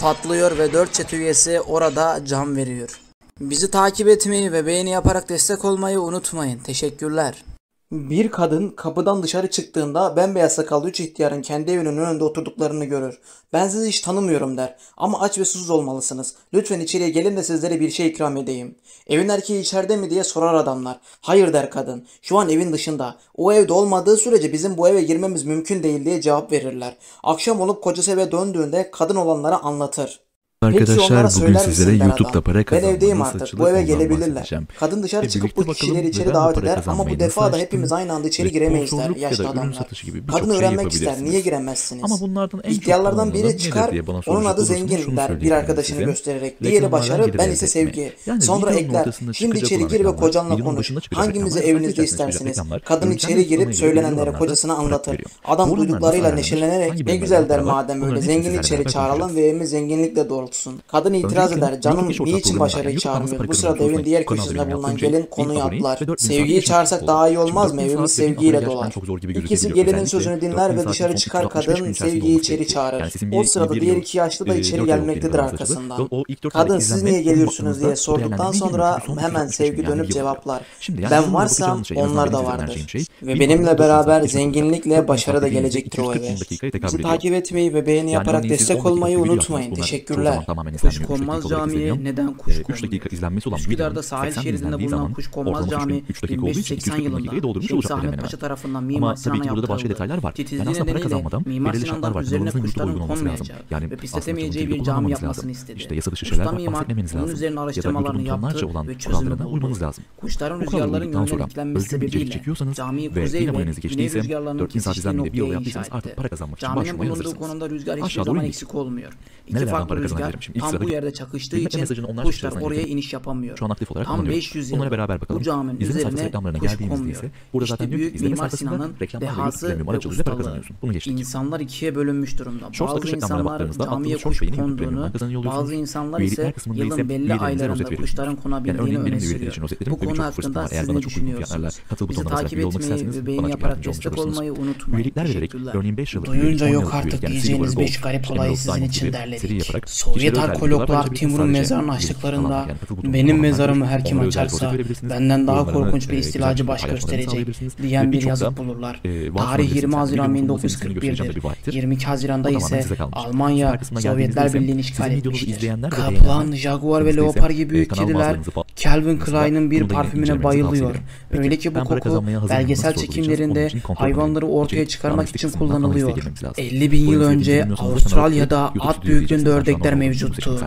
patlıyor ve 4 çete üyesi orada can veriyor. Bizi takip etmeyi ve beğeni yaparak destek olmayı unutmayın. Teşekkürler. Bir kadın kapıdan dışarı çıktığında bembeyaz sakallı 3 ihtiyarın kendi evinin önünde oturduklarını görür. Ben sizi hiç tanımıyorum der. Ama aç ve susuz olmalısınız. Lütfen içeriye gelin de sizlere bir şey ikram edeyim. Evin erkeği içeride mi diye sorar adamlar. Hayır der kadın. Şu an evin dışında. O evde olmadığı sürece bizim bu eve girmemiz mümkün değil diye cevap verirler. Akşam olup kocası eve döndüğünde kadın olanlara anlatır. Arkadaşlar bugün sizlere YouTube'da para Ben kazanmanın evdeyim artık. Bu eve gelebilirler. bahsedeceğim. Kadın dışarı çıkıp Birlikte bu kişileri bakalım içeri neden davet bu para eder ama bu kazanmayı defa nasıl da açtım hepimiz aynı anda içeri ve giremeyiz der sponsorluk ya yaşlı da ürün adamlar. satışı gibi birçok Kadın şey öğrenmek ister. yapabilirsiniz. Niye giremezsiniz? Ama bunlardan en çok İhtiyarlardan biri kullanılanı çıkar. nedir diye bana Onun soracak adı olursanız zengin şunu der bir söyleyebilirim arkadaşını size. göstererek. Diğeri Reklamlardan başarı gelir ben elde ise etme. sevgi. Yani Sonra videonun ekler. ortasında Şimdi çıkacak içeri olan gir ve reklamlar, kocanla videonun konuş. başında çıkacak Hangimizi reklamlar, evinizde sadece içerisinde istersiniz? reklamlar, Kadın ürün içeri girip ilgili söylenenleri olanlarda kocasına para anlatır. veriyor. Adam Bu ürünler nasıl duyduklarıyla ayarlanır? neşelenerek Hangi ne bölümlerden güzel der para var? madem öyle Bunların zengin hepsini içeri beraber çağıralım konuşacağız. ve evimiz zenginlikle dolsun. Kadın itiraz Öncelikle eder. Canım YouTube iş ortaklığı niçin programı başarıyı YouTube kanalısı çağırmıyor? para Bu sırada kazanıyorsunuz. evin diğer Bu kanalda köşesinde benim bulunan yaptığım şey gelin ilk konuyu aboneyi atlar. ve 4000 saat Sevgiyi geçmiş çağırsak oldu. daha iyi Şimdi olmaz mı? 4000 Evimiz saat dediğim sevgiyle abone gerçekten dolar. çok zor gibi İkisi gözükebiliyor. gelinin Özellikle sözünü dinler 4000 ve saatin dışarı son çıkar 365 gün kadın içerisinde sevgiyi olması içeri gerekiyor. çağırır. Yani sizin O bir sırada bir diğer yıl iki yaşlı da 4 içeri ay oldu benim gelmektedir kanalımız açıldı. arkasından. O ilk 4 Kadın aylık siz izlenme niye bugün geliyorsunuz diye baktığımızda o sorduktan değerlendirmeyi sonra son hemen 365 gün sevgi yani bir dönüp yıl oluyor. cevaplar. Şimdi yani Ben sizin burada varsam bakacağınız şey en azından onlar benim da size vardır. önereceğim şey Ve bir benimle abone 4000 beraber saat geçmiş olacak. zenginlikle 4000 başarı saat da dediğimizde gelecektir o 240 eve. bin dakikaya tekabül Bizi ediyor. takip etmeyi ve beğeni Yani yaparak örneğin siz 10 destek dakikalık olmayı bir video atsanız unutmayın. bunlar çoğu Teşekkürler. zaman tamamen izlenmiyor. 3 Kuşkonmaz dakika olarak Camii'ye izleniyor. neden kuş 3 dakika konmuyor? izlenmesi olan bir Üsküdar'da videonun sahil 80 bin şeridinde izlendiği bulunan zaman Kuşkonmaz ortalama Camii 3 dakika olduğu için 1580 240 bin yılında dakikayı doldurmuş Şemsi olacak Ahmet hemen Paşa hemen. tarafından Ama Mimar tabii Sinan'a ki burada başka yaptırıldı. detaylar var. Yani Titizliği aslında para nedeniyle kazanmadan Mimar belirli şartlar Sinan'dan var. üzerine Kanalınızın YouTube'a kuşların uygun olması lazım. konmayacağı Yani ve aslında pisletemeyeceği çocuğun bir cami kullanmamanız yapmasını lazım. istedi. İşte yasa dışı Usta şeylerden mimar bahsetmemeniz bunun lazım. üzerine Ya da araştırmalarını YouTube'un tonlarca yaptı olan ve çözümü kurallarına buldu. uymanız lazım. Kuşların Bu kadar rüzgarların uyduktan yönünden sonra etkilenmesi özgün bir içerik sebebiyle çekiyorsanız camiyi ve kuzey 1000 ve aboneniz güney geçtiyse rüzgarlarının 4000 saat kesiştiği izlenmede bir yıl noktaya inşa yaptıysanız artık etti. para kazanmak için Caminin başvurmaya bulunduğu hazırsınız. konumda rüzgar hiçbir Aşağıda zaman oyun eksik olmuyor. İki Nerelerden farklı para rüzgar kazanabilirim? Şimdi ilk tam bu sıradaki yerde çakıştığı hizmet için mesajını onlarca kuşlar içerisinden oraya getirdim. iniş yapamıyor. Şu an aktif olarak Tam kullanıyorum. 500 Bunlara yıldır beraber bakalım. bu caminin İzleme sayfası üzerine reklamlarına kuş geldiğimizde konmuyor. ise burada İşte zaten diyor ki büyük izleme Mimar sayfasında Sinan'ın reklamlarla YouTube dehası Premium ve aracılığıyla para ustalığı. kazanıyorsun. Bunu geçtik. İnsanlar ikiye bölünmüş durumda. Shorts Bazı satış reklamlarına insanlar baktığınızda camiye aklınız kuş Shorts ve yeni YouTube konduğunu, Premium'dan kazanıyor bazı oluyorsunuz. insanlar Üyelikler ise kısmında ise yılın belli üyelerinize aylarında rozet veriyorsunuz. kuşların Yani konabildiğini örneğin benim öne de üyelik sürüyor. için rozetlerim Bu ve konu birçok fırsatım hakkında var. Eğer siz bana ne çok uygun fiyatlarla düşünüyorsunuz? katıl Bizi butonuna basarak takip üye olmak etmeyi isterseniz ve beğeni bana çok yaparak yardımcı olmuş destek olursunuz. olmayı unutmayın. Üyelikler vererek Teşekkürler. örneğin 5 yıllık Duyunca üyelik, 10 yok yıllık artık üyelik yani diyeceğiniz Silver 5 Gold, garip işte olayı Emerald sizin Diamond için gibi derledik. seri yaparak Sovyet kişilere özel videolar arkeologlar paylaşabilirsiniz. Timur'un Sadece mezarını bir açtıklarında falan yani katıl butonu benim tamamen mezarımı var. her kim Onlara özel rozet açarsa verebilirsiniz. benden daha Yorumlarını, korkunç bir güzel istilacı şekilde baş paylaşmalarını gösterecek sağlayabilirsiniz. diyen Ve bir birçok yazıp da bulurlar. Watson Tarih 20 Öncesi Haziran videonun bulunması için göstereceğim de 1941'dir. bir vaattir. 22 Haziran'da O tamamen ise size kalmış. Almanya Süper kısmına Sovyetler geldiğinizde Birliği'ni ise işgal sizin videonuzu etmiştir. izleyenler ve Kaplan, beğenenler Jaguar ve bizde ise, Leopar gibi büyük kanal kediler bazılarınızı Calvin Klein'ın bir bunu da yine parfümüne incelemenizi bayılıyor. tavsiye ederim. Peki, Öyle ki bu ben para koku kazanmaya hazırım. belgesel Nasıl sorgulayacağız? Onun çekimlerinde için kontrol hayvanları önemli. ortaya İçerik, çıkarmak analitik için kısmından analize kullanılıyor. girmemiz lazım. 50 bin Bu yıl yöntemi önce bilmiyorsanız da kanala Avustralya'da tıklayıp YouTube at stüdyoyu büyüklüğünde izleyeceksiniz. Ben şu an ördekler onu mevcuttu.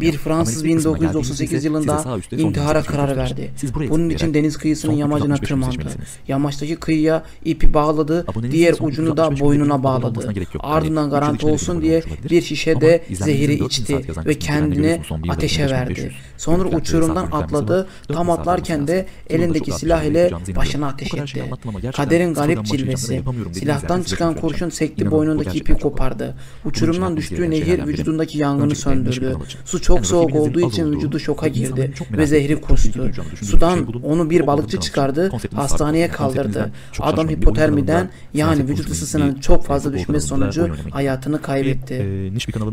Bir Fransız 1998 yılında intihara karar verdi. Bunun için deniz kıyısının yamacına tırmandı. Yamaçtaki kıyıya ipi bağladı, diğer ucunu da boynuna bağladı. Ardından garanti olsun diye bir şişede zehri içti ve kendini ateşe verdi. Sonra uçurumdan atladı, tam atlarken de elindeki silah ile başına ateş etti. Kaderin garip cilvesi, silahtan çıkan kurşun sekti, boynundaki ipi kopardı. Uçurumdan düştüğü nehir vücudundaki yangını söndürdü. Su çok soğuk olduğu için vücudu şoka girdi ve zehri kustu. Sudan onu bir balıkçı çıkardı, hastaneye kaldırdı. Adam hipotermiden, yani vücut ısısının çok fazla düşmesi sonucu hayatını kaybetti.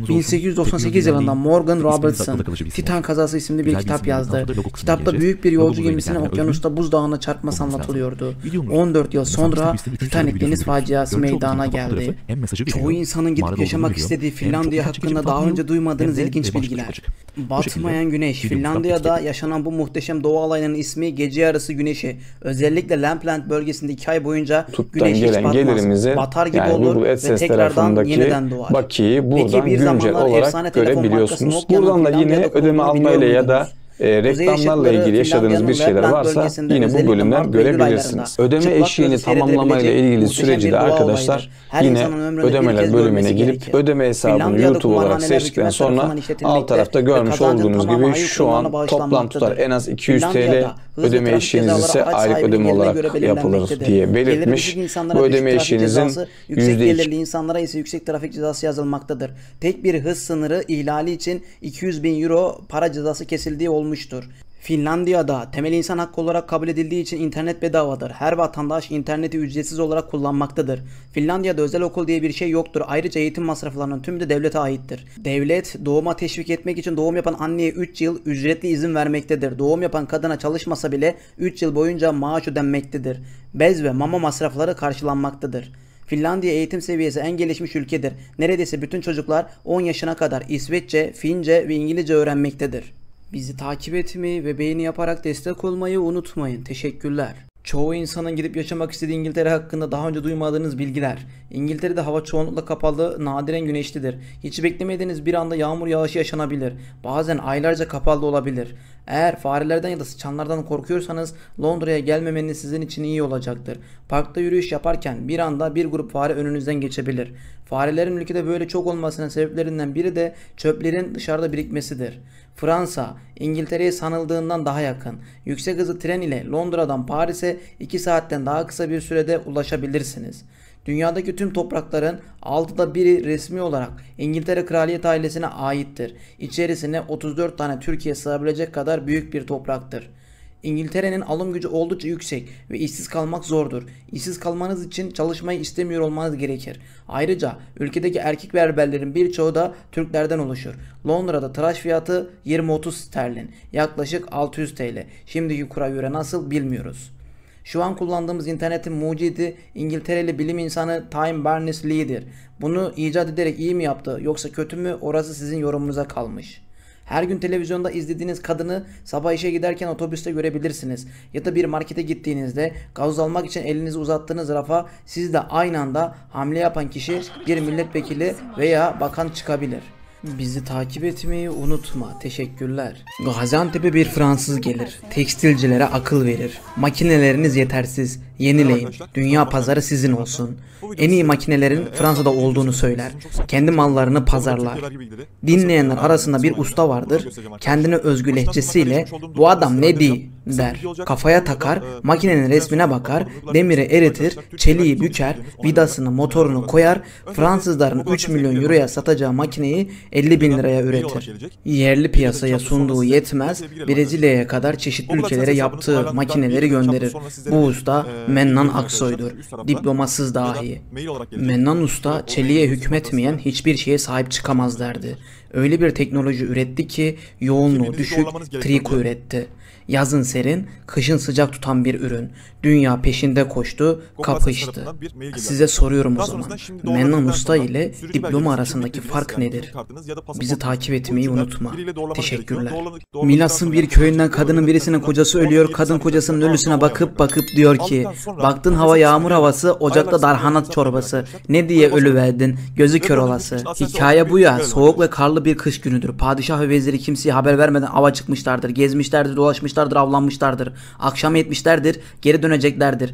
1898 yılında Morgan Robertson Titan Kazası isimli bir kitap yazdı. Kitapta büyük bir yolcu gemisinin okyanusta buzdağına çarpması anlatılıyordu. 14 yıl sonra Titanic deniz faciası meydana geldi. Çoğu insanın gidip yaşamak istediği Finlandiya hakkında daha önce duymadığınız ilginç bilgiler. Batmayan güneş. Finlandiya'da yaşanan bu muhteşem doğa olaylarının ismi gece yarısı güneşi. Özellikle Lapland bölgesinde 2 ay boyunca güneş hiç batmaz. Batar gibi olur ve tekrardan yeniden doğar. Bakiyi buradan güncel olarak görebiliyorsunuz. Buradan da yine ödeme almayla ya da reklamlarla ilgili yaşadığınız bir şeyler varsa yine bu bölümden görebilirsiniz. Ödeme eşiğini tamamlamayla ilgili süreci de arkadaşlar yine ödemeler bölümüne girip ödeme hesabını YouTube olarak seçtikten sonra alt tarafta görmüş olduğunuz gibi şu an toplam tutar en az 200 TL, ödeme eşiğiniz ise aylık ödeme olarak yapılır diye belirtmiş. Bu ödeme eşiğinizin yüksek gelirli insanlara ise yüksek trafik cezası yazılmaktadır. Tek bir hız sınırı ihlali için 200.000 euro para cezası kesildiği olmuştur. Finlandiya'da temel insan hakkı olarak kabul edildiği için internet bedavadır. Her vatandaş interneti ücretsiz olarak kullanmaktadır. Finlandiya'da özel okul diye bir şey yoktur. Ayrıca eğitim masraflarının tümü de devlete aittir. Devlet doğuma teşvik etmek için doğum yapan anneye 3 yıl ücretli izin vermektedir. Doğum yapan kadına çalışmasa bile 3 yıl boyunca maaş ödenmektedir. Bez ve mama masrafları karşılanmaktadır. Finlandiya eğitim seviyesi en gelişmiş ülkedir. Neredeyse bütün çocuklar 10 yaşına kadar İsveççe, Fince ve İngilizce öğrenmektedir. Bizi takip etmeyi ve beğeni yaparak destek olmayı unutmayın. Teşekkürler. Çoğu insanın gidip yaşamak istediği İngiltere hakkında daha önce duymadığınız bilgiler. İngiltere'de hava çoğunlukla kapalı, nadiren güneşlidir. Hiç beklemediğiniz bir anda yağmur yağışı yaşanabilir. Bazen aylarca kapalı olabilir. Eğer farelerden ya da sıçanlardan korkuyorsanız Londra'ya gelmemeniz sizin için iyi olacaktır. Parkta yürüyüş yaparken bir anda bir grup fare önünüzden geçebilir. Farelerin ülkede böyle çok olmasının sebeplerinden biri de çöplerin dışarıda birikmesidir. Fransa, İngiltere'ye sanıldığından daha yakın. Yüksek hızlı tren ile Londra'dan Paris'e 2 saatten daha kısa bir sürede ulaşabilirsiniz. Dünyadaki tüm toprakların 6'da 1'i resmi olarak İngiltere Kraliyet ailesine aittir. İçerisine 34 tane Türkiye sığabilecek kadar büyük bir topraktır. İngiltere'nin alım gücü oldukça yüksek ve işsiz kalmak zordur. İşsiz kalmanız için çalışmayı istemiyor olmanız gerekir. Ayrıca ülkedeki erkek berberlerin birçoğu da Türklerden oluşur. Londra'da tıraş fiyatı 20-30 sterlin, yaklaşık 600 TL. Şimdiki kura göre nasıl bilmiyoruz. Şu an kullandığımız internetin mucidi İngiltereli bilim insanı Tim Berners-Lee'dir. Bunu icat ederek iyi mi yaptı yoksa kötü mü, orası sizin yorumunuza kalmış. Her gün televizyonda izlediğiniz kadını sabah işe giderken otobüste görebilirsiniz. Ya da bir markete gittiğinizde gazoz almak için elinizi uzattığınız rafa siz de aynı anda hamle yapan kişi bir milletvekili veya bakan çıkabilir. Bizi takip etmeyi unutma. Teşekkürler. Gaziantep'e bir Fransız gelir. Tekstilcilere akıl verir. Makineleriniz yetersiz. Yenileyin. Dünya pazarı sizin olsun. En iyi makinelerin Fransa'da olduğunu söyler. Kendi mallarını pazarlar. Dinleyenler arasında bir usta vardır. Kendine özgü lehçesiyle "Bu adam ne diyor?" der. Kafaya takar, makinenin resmine bakar, demiri eritir, çeliği büker, vidasını, motorunu koyar, Fransızların 3 milyon euroya satacağı makineyi 50.000 liraya üretir. Yerli piyasaya sunduğu yetmez, Brezilya'ya kadar çeşitli ülkelere yaptığı makineleri gönderir. Bu usta Mennan Aksoy'dur. Diplomasız dahi. Mennan Usta çeliğe hükmetmeyen hiçbir şeye sahip çıkamaz derdi. Öyle bir teknoloji üretti ki yoğunluğu düşük triko üretti. Yazın serin, kışın sıcak tutan bir ürün. Dünya peşinde koştu, kapıştı. Size soruyorum o zaman. Mennan Usta ile diploma arasındaki fark nedir? Bizi takip etmeyi unutma. Teşekkürler. Milas'ın bir köyünden kadının birisinin kocası ölüyor. Kadın kocasının ölüsüne bakıp diyor ki, baktın hava yağmur havası, ocakta darhana çorbası. Ne diye ölüverdin? Gözü kör olası. Hikaye bu ya. Soğuk ve karlı bir kış günüdür. Padişah ve veziri kimseye haber vermeden ava çıkmışlardır. Gezmişlerdir, dolaşmışlardır, avlanmışlardır. Akşam yetmişlerdir, geri döneceklerdir.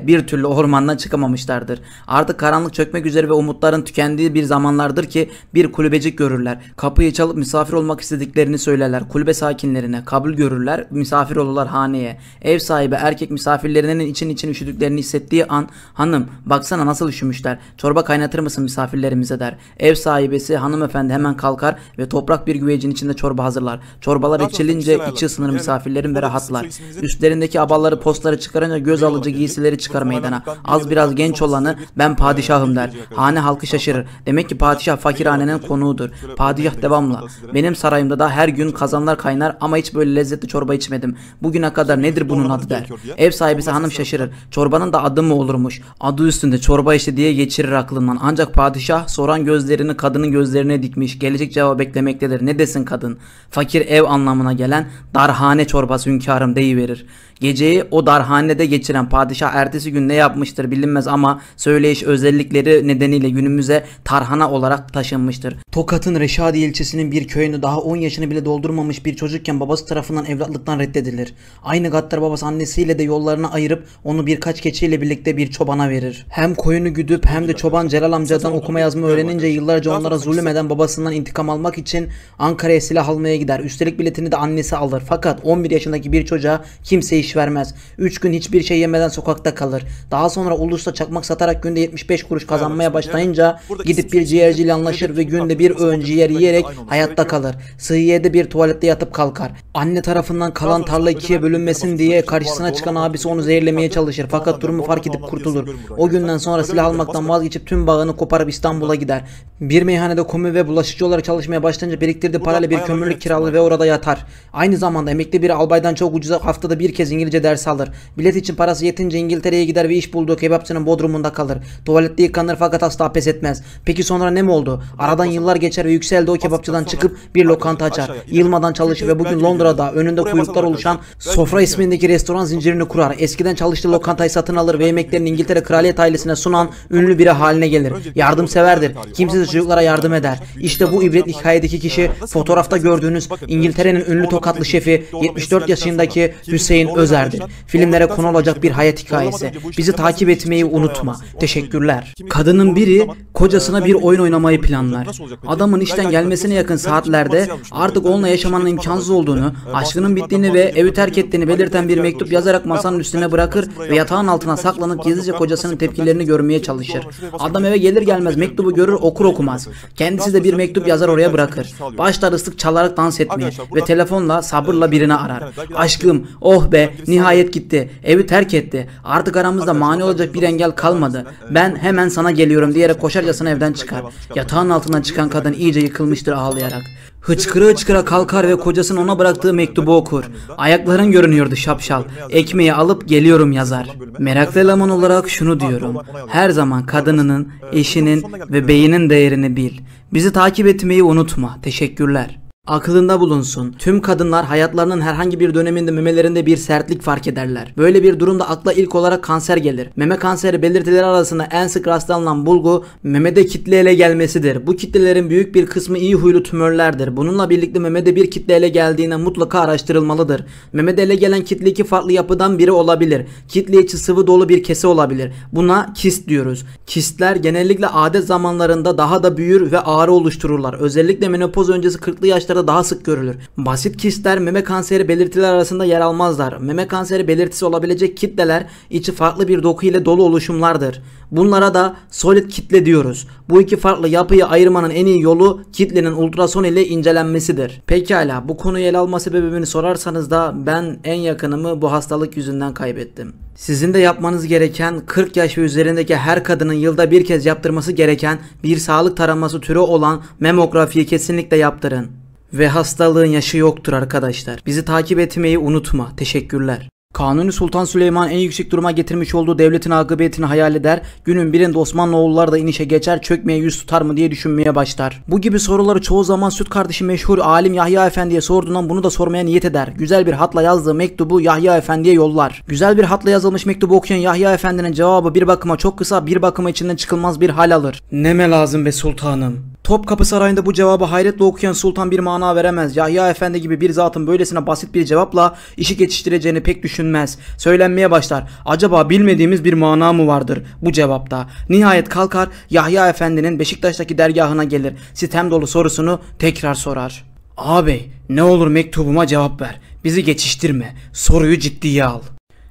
Bir türlü ormandan çıkamamışlardır. Artık karanlık çökmek üzere ve umutların tükendiği bir zamanlardır ki bir kulübecik görürler. Kapıyı çalıp misafir olmak istediklerini söylerler. Kulübe sakinlerine kabul görürler, misafir olurlar haneye. Ev sahibi erkek misafirlerinin için üşüdüklerini hissettiği an, hanım baksana nasıl üşümüşler, çorba kaynatır mısın misafirlerimize der. Ev sahibesi hanımefendi hemen kalkar ve toprak bir güvecin içinde çorba hazırlar. Çorbalar içilince içi ısınır misafirlerin ve rahatlar. Üstlerindeki abalları postları çıkarınca göz alıcı giysileri çıkar meydana. Az biraz genç olanı ben padişahım der. Hane halkı şaşırır. Demek ki padişah fakirhanenin konuğudur. Padişah devamla, benim sarayımda da her gün kazanlar kaynar ama hiç böyle lezzetli çorba içmedim. Bugüne kadar nedir bunun adı der. Ev sahibisi hanım şaşırır. Çorbanın da adı mı olurmuş? Adı üstünde çorba işte diye geçirir aklından. Ancak padişah soran gözlerini kadının gözlerine dikmiş. Gelecek cevabı beklemektedir. Ne desin kadın? Fakir ev anlamına gelen darhane çorbası hünkârım deyiverir. Geceyi o darhanede geçiren padişah ertesi gün ne yapmıştır bilinmez ama söyleyiş özellikleri nedeniyle günümüze tarhana olarak taşınmıştır. Tokat'ın Reşadiye ilçesinin bir köyünde daha 10 yaşını bile doldurmamış bir çocukken babası tarafından evlatlıktan reddedilir. Aynı gaddar babası annesiyle de yollarını ayırıp onu birkaç keçiyle birlikte bir çobana verir. Hem koyunu güdüp hem de çoban Celal amcadan okuma yazma öğrenince yıllarca onlara zulmeden babasından intikam almak için Ankara'ya silah almaya gider. Üstelik biletini de annesi alır. Fakat 11 yaşındaki bir çocuğa kimse iş vermez. 3 gün hiçbir şey yemeden sokakta kalır. Daha sonra Ulus'ta çakmak satarak günde 75 kuruş kazanmaya başlayınca gidip bir ciğerciyle anlaşır ve günde bir öğün ciğer yiyerek hayatta kalır. Sığıyede bir tuvalette yatıp kalkar. Anne tarafından kalan tarla ikiye bölünmesin diye karşısına çıkan abisi onu zehirlemeye çalışır. Fakat durumu fark edip kurtulur. O günden sonra silah almaktan vazgeçip tüm bağını koparıp İstanbul'a gider. Bir meyhanede komi ve bulaşıcı olarak çalışmaya başlayınca biriktirdiği parayla bir kömürlük kiralar ve orada yatar. Aynı zamanda emekli bir albaydan çok ucuza haftada bir kez İngilizce ders alır. Bilet için parası yetince İngiltere'ye gider ve iş bulduğu kebapçının bodrumunda kalır. Tuvalette yıkanır fakat asla pes etmez. Peki sonra ne mi oldu? Aradan yıllar geçer ve yükseldi o kebapçıdan çıkıp bir lokanta açar. Yılmadan çalışır ve bugün Londra'da önünde kuyruklar oluşan Sofra ismindeki restoran zincirini kurar. Eskiden çalıştığı lokantayı satın alır ve yemeklerini İngiltere kraliyet ailesine sunan ünlü biri haline gelir. Yardımseverdir. Kimsesiz çocuklara yardım eder. İşte bu ibretli hikayedeki kişi fotoğrafta gördüğünüz İngiltere'nin ünlü Tokatlı şefi 74 yaşındaki Hüseyin Özer'dir. Filmlere konu olacak bir hayat hikayesi. Bizi takip etmeyi unutma. Teşekkürler. Kadının biri kocasına bir oyun oynamayı planlar. Adamın işten gelmesine yakın saatlerde artık onunla yaşamanın imkansız olduğunu, aşkının bittiğini ve evi terk ettiğini belirten bir mektup yazarak masanın üstüne bırakır ve yatağın altına saklanıp gizlice kocasının tepkilerini görmeye çalışır. Adam eve gelir gelmez mektubu görür, okur okumaz. Kendisi de bir mektup yazar oraya bırakır. Başlar ıslık çalarak dans etmeye ve telefonla sabırla birini arar. Aşkım, oh be, nihayet gitti. Evi terk etti. Artık aramızda mani olacak bir engel kalmadı. Ben hemen sana geliyorum diyerek koşarcasına evden çıkar. Yatağın altından çıkan kadın iyice yıkılmıştır ağlayarak. Hıçkıra hıçkıra kalkar ve kocasının ona bıraktığı mektubu okur. Ayakların görünüyordu şapşal. Ekmeği alıp geliyorum yazar. Meraklı eleman olarak şunu diyorum. Her zaman kadınının, eşinin ve beyinin değerini bil. Bizi takip etmeyi unutma. Teşekkürler. Aklında bulunsun. Tüm kadınlar hayatlarının herhangi bir döneminde memelerinde bir sertlik fark ederler. Böyle bir durumda akla ilk olarak kanser gelir. Meme kanseri belirtileri arasında en sık rastlanılan bulgu memede kitle ele gelmesidir. Bu kitlelerin büyük bir kısmı iyi huylu tümörlerdir. Bununla birlikte memede bir kitle ele geldiğinde mutlaka araştırılmalıdır. Memede ele gelen kitle iki farklı yapıdan biri olabilir. Kitle içi sıvı dolu bir kese olabilir. Buna kist diyoruz. Kistler genellikle adet zamanlarında daha da büyür ve ağrı oluştururlar. Özellikle menopoz öncesi 40'lı yaşlarda daha sık görülür. Basit kistler meme kanseri belirtileri arasında yer almazlar. Meme kanseri belirtisi olabilecek kitleler içi farklı bir doku ile dolu oluşumlardır. Bunlara da solid kitle diyoruz. Bu iki farklı yapıyı ayırmanın en iyi yolu kitlenin ultrason ile incelenmesidir. Pekala, bu konuyu ele alma sebebini sorarsanız da ben en yakınımı bu hastalık yüzünden kaybettim. Sizin de yapmanız gereken 40 yaş ve üzerindeki her kadının yılda bir kez yaptırması gereken bir sağlık taraması türü olan memografiyi kesinlikle yaptırın. Ve hastalığın yaşı yoktur arkadaşlar. Bizi takip etmeyi unutma. Teşekkürler. Kanuni Sultan Süleyman en yüksek duruma getirmiş olduğu devletin akıbetini hayal eder, günün birinde Osmanoğulları da inişe geçer, çökmeye yüz tutar mı diye düşünmeye başlar. Bu gibi soruları çoğu zaman süt kardeşi meşhur alim Yahya Efendi'ye sorduğundan bunu da sormaya niyet eder. Güzel bir hatla yazdığı mektubu Yahya Efendi'ye yollar. Güzel bir hatla yazılmış mektubu okuyan Yahya Efendi'nin cevabı bir bakıma çok kısa, bir bakıma içinden çıkılmaz bir hal alır. Neme lazım be sultanım. Topkapı Sarayı'nda bu cevabı hayretle okuyan sultan bir mana veremez. Yahya Efendi gibi bir zatın böylesine basit bir cevapla işi geçiştireceğini pek düşünmez. Söylenmeye başlar. Acaba bilmediğimiz bir mana mı vardır bu cevapta? Nihayet kalkar, Yahya Efendi'nin Beşiktaş'taki dergahına gelir. Sitem dolu sorusunu tekrar sorar. Ağabey, ne olur mektubuma cevap ver. Bizi geçiştirme. Soruyu ciddiye al.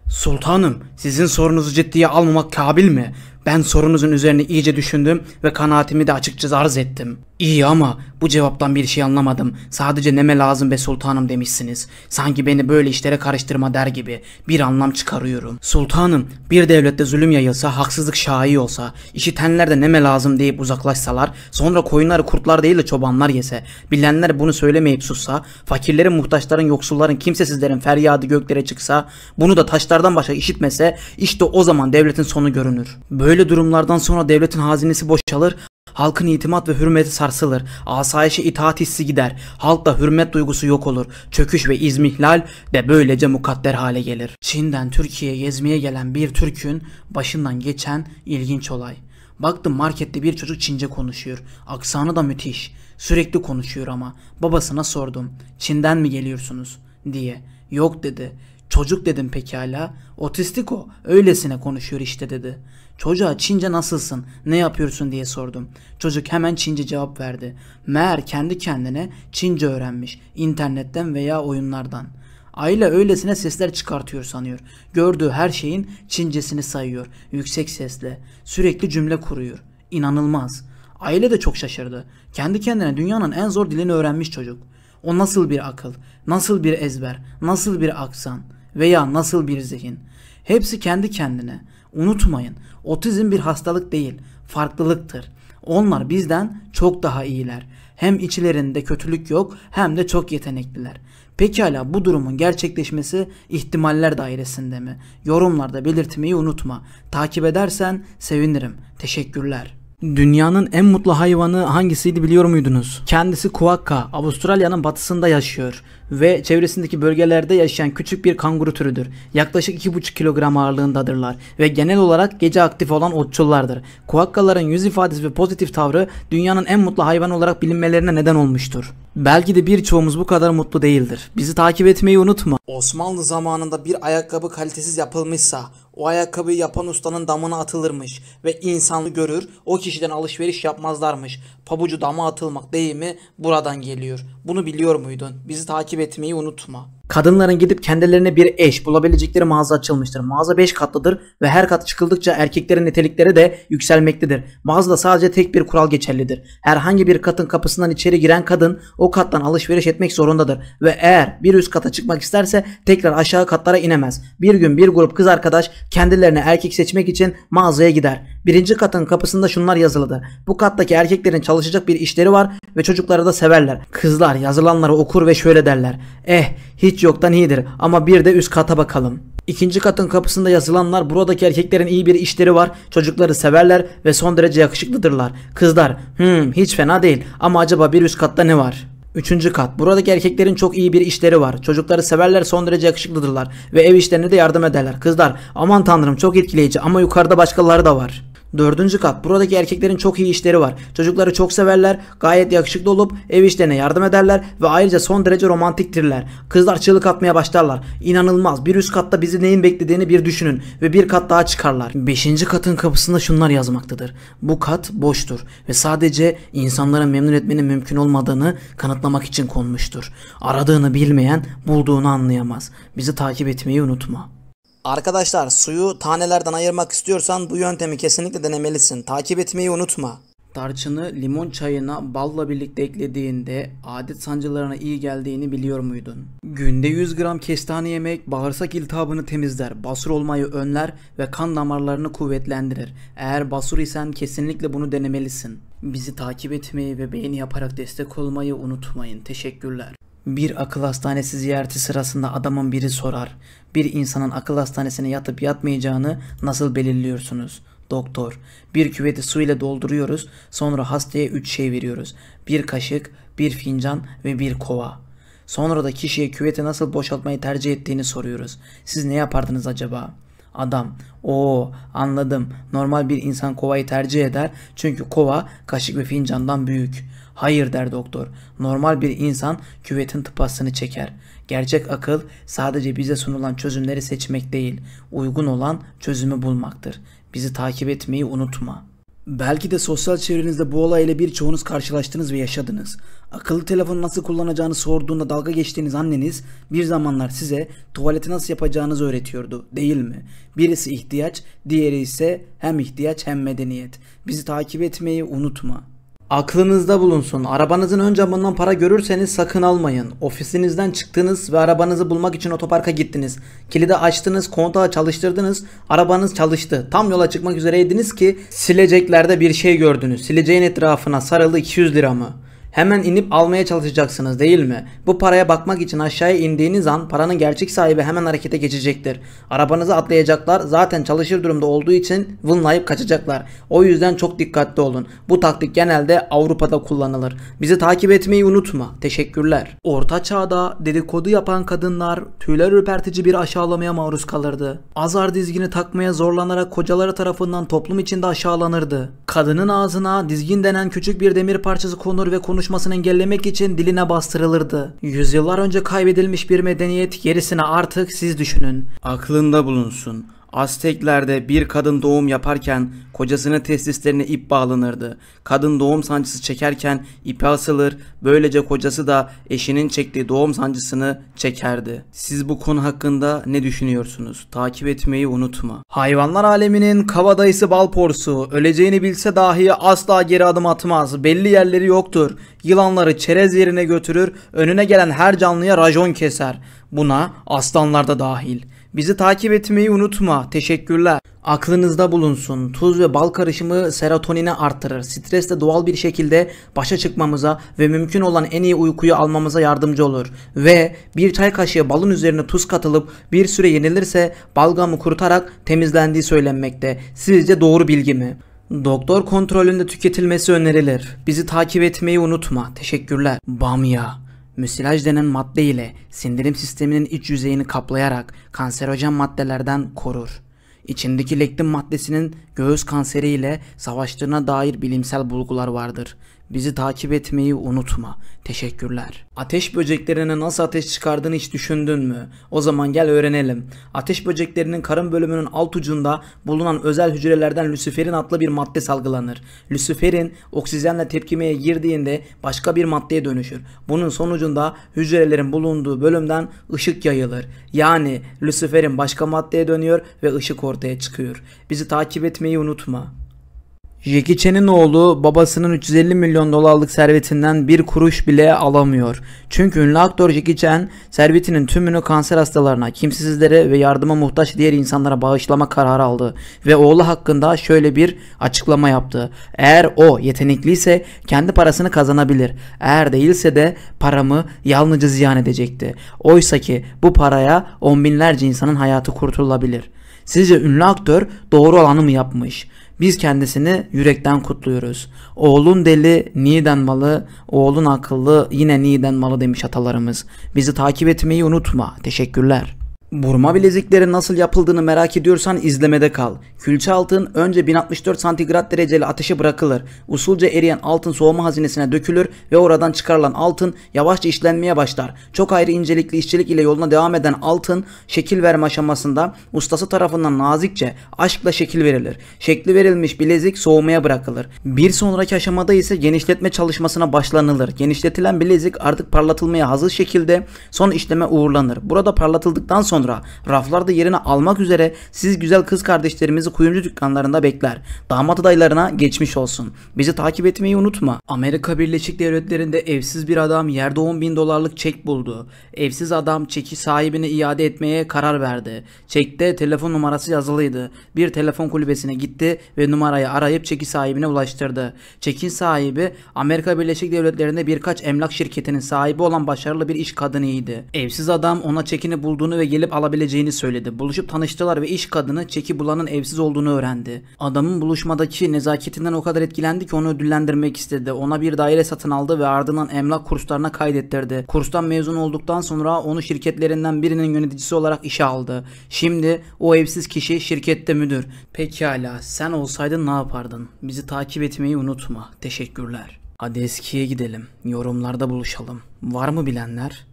Sultanım, sizin sorunuzu ciddiye almamak kabil mi? Ben sorunuzun üzerine iyice düşündüm ve kanaatimi de açıkça arz ettim. İyi ama bu cevaptan bir şey anlamadım. Sadece neme lazım be sultanım demişsiniz. Sanki beni böyle işlere karıştırma der gibi bir anlam çıkarıyorum. Sultanım, bir devlette zulüm yayılsa, haksızlık şai olsa, işitenler de neme lazım deyip uzaklaşsalar, sonra koyunları kurtlar değil de çobanlar yese, bilenler bunu söylemeyip sussa, fakirlerin, muhtaçların, yoksulların, kimsesizlerin feryadı göklere çıksa, bunu da taşlardan başka işitmese, işte o zaman devletin sonu görünür. Böyle durumlardan sonra devletin hazinesi boşalır, halkın itimat ve hürmeti sarsılır, asayişe itaat hissi gider, halkta hürmet duygusu yok olur, çöküş ve izmihlal de böylece mukadder hale gelir. Çin'den Türkiye'ye gezmeye gelen bir Türk'ün başından geçen ilginç olay. Baktım markette bir çocuk Çince konuşuyor, aksanı da müthiş, sürekli konuşuyor ama. Babasına sordum, Çin'den mi geliyorsunuz diye. Yok dedi. Çocuk dedim pekala. Otistik o. Öylesine konuşuyor işte dedi. Çocuğa Çince nasılsın, ne yapıyorsun diye sordum. Çocuk hemen Çince cevap verdi. Meğer kendi kendine Çince öğrenmiş. İnternetten veya oyunlardan. Aile öylesine sesler çıkartıyor sanıyor. Gördüğü her şeyin Çincesini sayıyor. Yüksek sesle. Sürekli cümle kuruyor. İnanılmaz. Aile de çok şaşırdı. Kendi kendine dünyanın en zor dilini öğrenmiş çocuk. O nasıl bir akıl, nasıl bir ezber, nasıl bir aksan veya nasıl bir zihin. Hepsi kendi kendine. Unutmayın, otizm bir hastalık değil, farklılıktır. Onlar bizden çok daha iyiler. Hem içlerinde kötülük yok hem de çok yetenekliler. Pekala bu durumun gerçekleşmesi ihtimaller dairesinde mi? Yorumlarda belirtmeyi unutma. Takip edersen sevinirim. Teşekkürler. Dünyanın en mutlu hayvanı hangisiydi biliyor muydunuz? Kendisi kuakka, Avustralya'nın batısında yaşıyor ve çevresindeki bölgelerde yaşayan küçük bir kanguru türüdür. Yaklaşık 2,5 kilogram ağırlığındadırlar ve genel olarak gece aktif olan otçullardır. Kuakkaların yüz ifadesi ve pozitif tavrı dünyanın en mutlu hayvanı olarak bilinmelerine neden olmuştur. Belki de birçoğumuz bu kadar mutlu değildir. Bizi takip etmeyi unutma. Osmanlı zamanında bir ayakkabı kalitesiz yapılmışsa o ayakkabıyı yapan ustanın damına atılırmış ve insanı görür o kişiden alışveriş yapmazlarmış. Pabucu dama atılmak deyimi buradan geliyor. Bunu biliyor muydun? Bizi takip etmeyi unutma. Kadınların gidip kendilerine bir eş bulabilecekleri mağaza açılmıştır. Mağaza 5 katlıdır ve her kat çıkıldıkça erkeklerin nitelikleri de yükselmektedir. Mağazada sadece tek bir kural geçerlidir. Herhangi bir katın kapısından içeri giren kadın o kattan alışveriş etmek zorundadır. Ve eğer bir üst kata çıkmak isterse tekrar aşağı katlara inemez. Bir gün bir grup kız arkadaş kendilerine erkek seçmek için mağazaya gider. Birinci katın kapısında şunlar yazılıdır. Bu kattaki erkeklerin çalışacak bir işleri var ve çocukları da severler. Kızlar yazılanları okur ve şöyle derler. Hiç yoktan iyidir ama bir de üst kata bakalım. İkinci katın kapısında yazılanlar buradaki erkeklerin iyi bir işleri var, çocukları severler ve son derece yakışıklıdırlar. Kızlar hiç fena değil ama acaba bir üst katta ne var? Üçüncü kat. Buradaki erkeklerin çok iyi bir işleri var. Çocukları severler, son derece yakışıklıdırlar ve ev işlerine de yardım ederler. Kızlar, aman tanrım çok etkileyici ama yukarıda başkaları da var. Dördüncü kat. Buradaki erkeklerin çok iyi işleri var. Çocukları çok severler, gayet yakışıklı olup ev işlerine yardım ederler ve ayrıca son derece romantiktirler. Kızlar çığlık atmaya başlarlar. İnanılmaz. Bir üst katta bizi neyin beklediğini bir düşünün ve bir kat daha çıkarlar. Beşinci katın kapısında şunlar yazmaktadır. Bu kat boştur ve sadece insanları memnun etmenin mümkün olmadığını kanıtlamak için konmuştur. Aradığını bilmeyen bulduğunu anlayamaz. Bizi takip etmeyi unutma. Arkadaşlar suyu tanelerden ayırmak istiyorsan bu yöntemi kesinlikle denemelisin. Takip etmeyi unutma. Tarçını limon çayına balla birlikte eklediğinde adet sancılarına iyi geldiğini biliyor muydun? Günde 100 gram kestane yemek bağırsak iltihabını temizler, basur olmayı önler ve kan damarlarını kuvvetlendirir. Eğer basur isen kesinlikle bunu denemelisin. Bizi takip etmeyi ve beğeni yaparak destek olmayı unutmayın. Teşekkürler. Bir akıl hastanesi ziyareti sırasında adamın biri sorar. Bir insanın akıl hastanesine yatıp yatmayacağını nasıl belirliyorsunuz? Doktor: bir küveti su ile dolduruyoruz, sonra hastaya 3 şey veriyoruz. Bir kaşık, bir fincan ve bir kova. Sonra da kişiye küveti nasıl boşaltmayı tercih ettiğini soruyoruz. Siz ne yapardınız acaba? Adam: anladım. Normal bir insan kovayı tercih eder çünkü kova kaşık ve fincandan büyük. Hayır, der doktor. Normal bir insan küvetin tıpasını çeker. Gerçek akıl sadece bize sunulan çözümleri seçmek değil, uygun olan çözümü bulmaktır. Bizi takip etmeyi unutma. Belki de sosyal çevrenizde bu olayla birçoğunuz karşılaştınız ve yaşadınız. Akıllı telefonu nasıl kullanacağını sorduğunda dalga geçtiğiniz anneniz bir zamanlar size tuvaleti nasıl yapacağınızı öğretiyordu, değil mi? Birisi ihtiyaç, diğeri ise hem ihtiyaç hem medeniyet. Bizi takip etmeyi unutma. Aklınızda bulunsun. Arabanızın ön camından para görürseniz sakın almayın. Ofisinizden çıktınız ve arabanızı bulmak için otoparka gittiniz. Kilidi açtınız, kontağı çalıştırdınız. Arabanız çalıştı. Tam yola çıkmak üzereydiniz ki sileceklerde bir şey gördünüz. Sileceğin etrafına sarılı 200 lira mı? Hemen inip almaya çalışacaksınız, değil mi? Bu paraya bakmak için aşağıya indiğiniz an paranın gerçek sahibi hemen harekete geçecektir. Arabanızı atlayacaklar, zaten çalışır durumda olduğu için vınlayıp kaçacaklar. O yüzden çok dikkatli olun. Bu taktik genelde Avrupa'da kullanılır. Bizi takip etmeyi unutma. Teşekkürler. Orta çağda dedikodu yapan kadınlar tüyler ürpertici bir aşağılamaya maruz kalırdı. Azar dizgini takmaya zorlanarak kocaları tarafından toplum içinde aşağılanırdı. Kadının ağzına dizgin denen küçük bir demir parçası konur ve konuşmasını engellemek için diline bastırılırdı. Yüzyıllar önce kaybedilmiş bir medeniyet, gerisini artık siz düşünün. Aklında bulunsun. Azteklerde bir kadın doğum yaparken kocasının testislerine ip bağlanırdı. Kadın doğum sancısı çekerken ipe asılır, böylece kocası da eşinin çektiği doğum sancısını çekerdi. Siz bu konu hakkında ne düşünüyorsunuz? Takip etmeyi unutma. Hayvanlar aleminin kabadayısı bal porsu, öleceğini bilse dahi asla geri adım atmaz. Belli yerleri yoktur. Yılanları çerez yerine götürür, önüne gelen her canlıya racon keser. Buna aslanlar da dahil. Bizi takip etmeyi unutma. Teşekkürler. Aklınızda bulunsun. Tuz ve bal karışımı serotonini arttırır. Stresle doğal bir şekilde başa çıkmamıza ve mümkün olan en iyi uykuyu almamıza yardımcı olur. Ve bir çay kaşığı balın üzerine tuz katılıp bir süre yenilirse balgamı kurutarak temizlendiği söylenmekte. Sizce doğru bilgi mi? Doktor kontrolünde tüketilmesi önerilir. Bizi takip etmeyi unutma. Teşekkürler. Bamya. Müsilaj denen madde ile sindirim sisteminin iç yüzeyini kaplayarak kanserojen maddelerden korur. İçindeki lektin maddesinin göğüs kanseri ile savaştığına dair bilimsel bulgular vardır. Bizi takip etmeyi unutma. Teşekkürler. Ateş böceklerine nasıl ateş çıkardığını hiç düşündün mü? O zaman gel öğrenelim. Ateş böceklerinin karın bölümünün alt ucunda bulunan özel hücrelerden lüsiferin adlı bir madde salgılanır. Lüsiferin oksijenle tepkimeye girdiğinde başka bir maddeye dönüşür. Bunun sonucunda hücrelerin bulunduğu bölümden ışık yayılır. Yani lüsiferin başka maddeye dönüyor ve ışık ortaya çıkıyor. Bizi takip etmeyi unutma. Jackie Chan'ın oğlu babasının 350 milyon dolarlık servetinden bir kuruş bile alamıyor. Çünkü ünlü aktör Jackie Chan servetinin tümünü kanser hastalarına, kimsesizlere ve yardıma muhtaç diğer insanlara bağışlama kararı aldı. Ve oğlu hakkında şöyle bir açıklama yaptı. Eğer o yetenekliyse kendi parasını kazanabilir. Eğer değilse de paramı yalnızca ziyan edecekti. Oysa ki bu paraya on binlerce insanın hayatı kurtulabilir. Sizce ünlü aktör doğru olanı mı yapmış? Biz kendisini yürekten kutluyoruz. Oğlun deli, niden malı, oğlun akıllı, yine niden malı demiş atalarımız. Bizi takip etmeyi unutma. Teşekkürler. Burma bileziklerin nasıl yapıldığını merak ediyorsan izlemede kal. Külçe altın önce 1064 santigrat dereceli ateşe bırakılır. Usulca eriyen altın soğuma hazinesine dökülür ve oradan çıkarılan altın yavaşça işlenmeye başlar. Çok ayrı incelikli işçilik ile yoluna devam eden altın şekil verme aşamasında ustası tarafından nazikçe aşkla şekil verilir. Şekli verilmiş bilezik soğumaya bırakılır. Bir sonraki aşamada ise genişletme çalışmasına başlanılır. Genişletilen bilezik artık parlatılmaya hazır şekilde son işleme uğurlanır. Burada parlatıldıktan sonra sonra raflarda yerini almak üzere siz güzel kız kardeşlerimizi kuyumcu dükkanlarında bekler. Damat adaylarına geçmiş olsun. Bizi takip etmeyi unutma. Amerika Birleşik Devletleri'nde evsiz bir adam yerde $10.000 çek buldu. Evsiz adam çeki sahibine iade etmeye karar verdi. Çekte telefon numarası yazılıydı. Bir telefon kulübesine gitti ve numarayı arayıp çeki sahibine ulaştırdı. Çekin sahibi Amerika Birleşik Devletleri'nde birkaç emlak şirketinin sahibi olan başarılı bir iş kadınıydı. Evsiz adam ona çekini bulduğunu ve gelip alabileceğini söyledi. Buluşup tanıştılar ve iş kadını çeki bulanın evsiz olduğunu öğrendi. Adamın buluşmadaki nezaketinden o kadar etkilendi ki onu ödüllendirmek istedi. Ona bir daire satın aldı ve ardından emlak kurslarına kaydettirdi. Kurstan mezun olduktan sonra onu şirketlerinden birinin yöneticisi olarak işe aldı. Şimdi o evsiz kişi şirkette müdür. Pekala, sen olsaydın ne yapardın? Bizi takip etmeyi unutma. Teşekkürler. Hadi eskiye gidelim. Yorumlarda buluşalım. Var mı bilenler?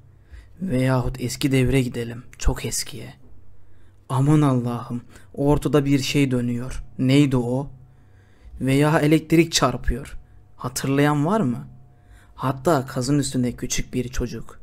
Veyahut eski devre gidelim. Çok eskiye. Aman Allah'ım. Ortada bir şey dönüyor. Neydi o? Veya elektrik çarpıyor. Hatırlayan var mı? Hatta kazın üstünde küçük bir çocuk.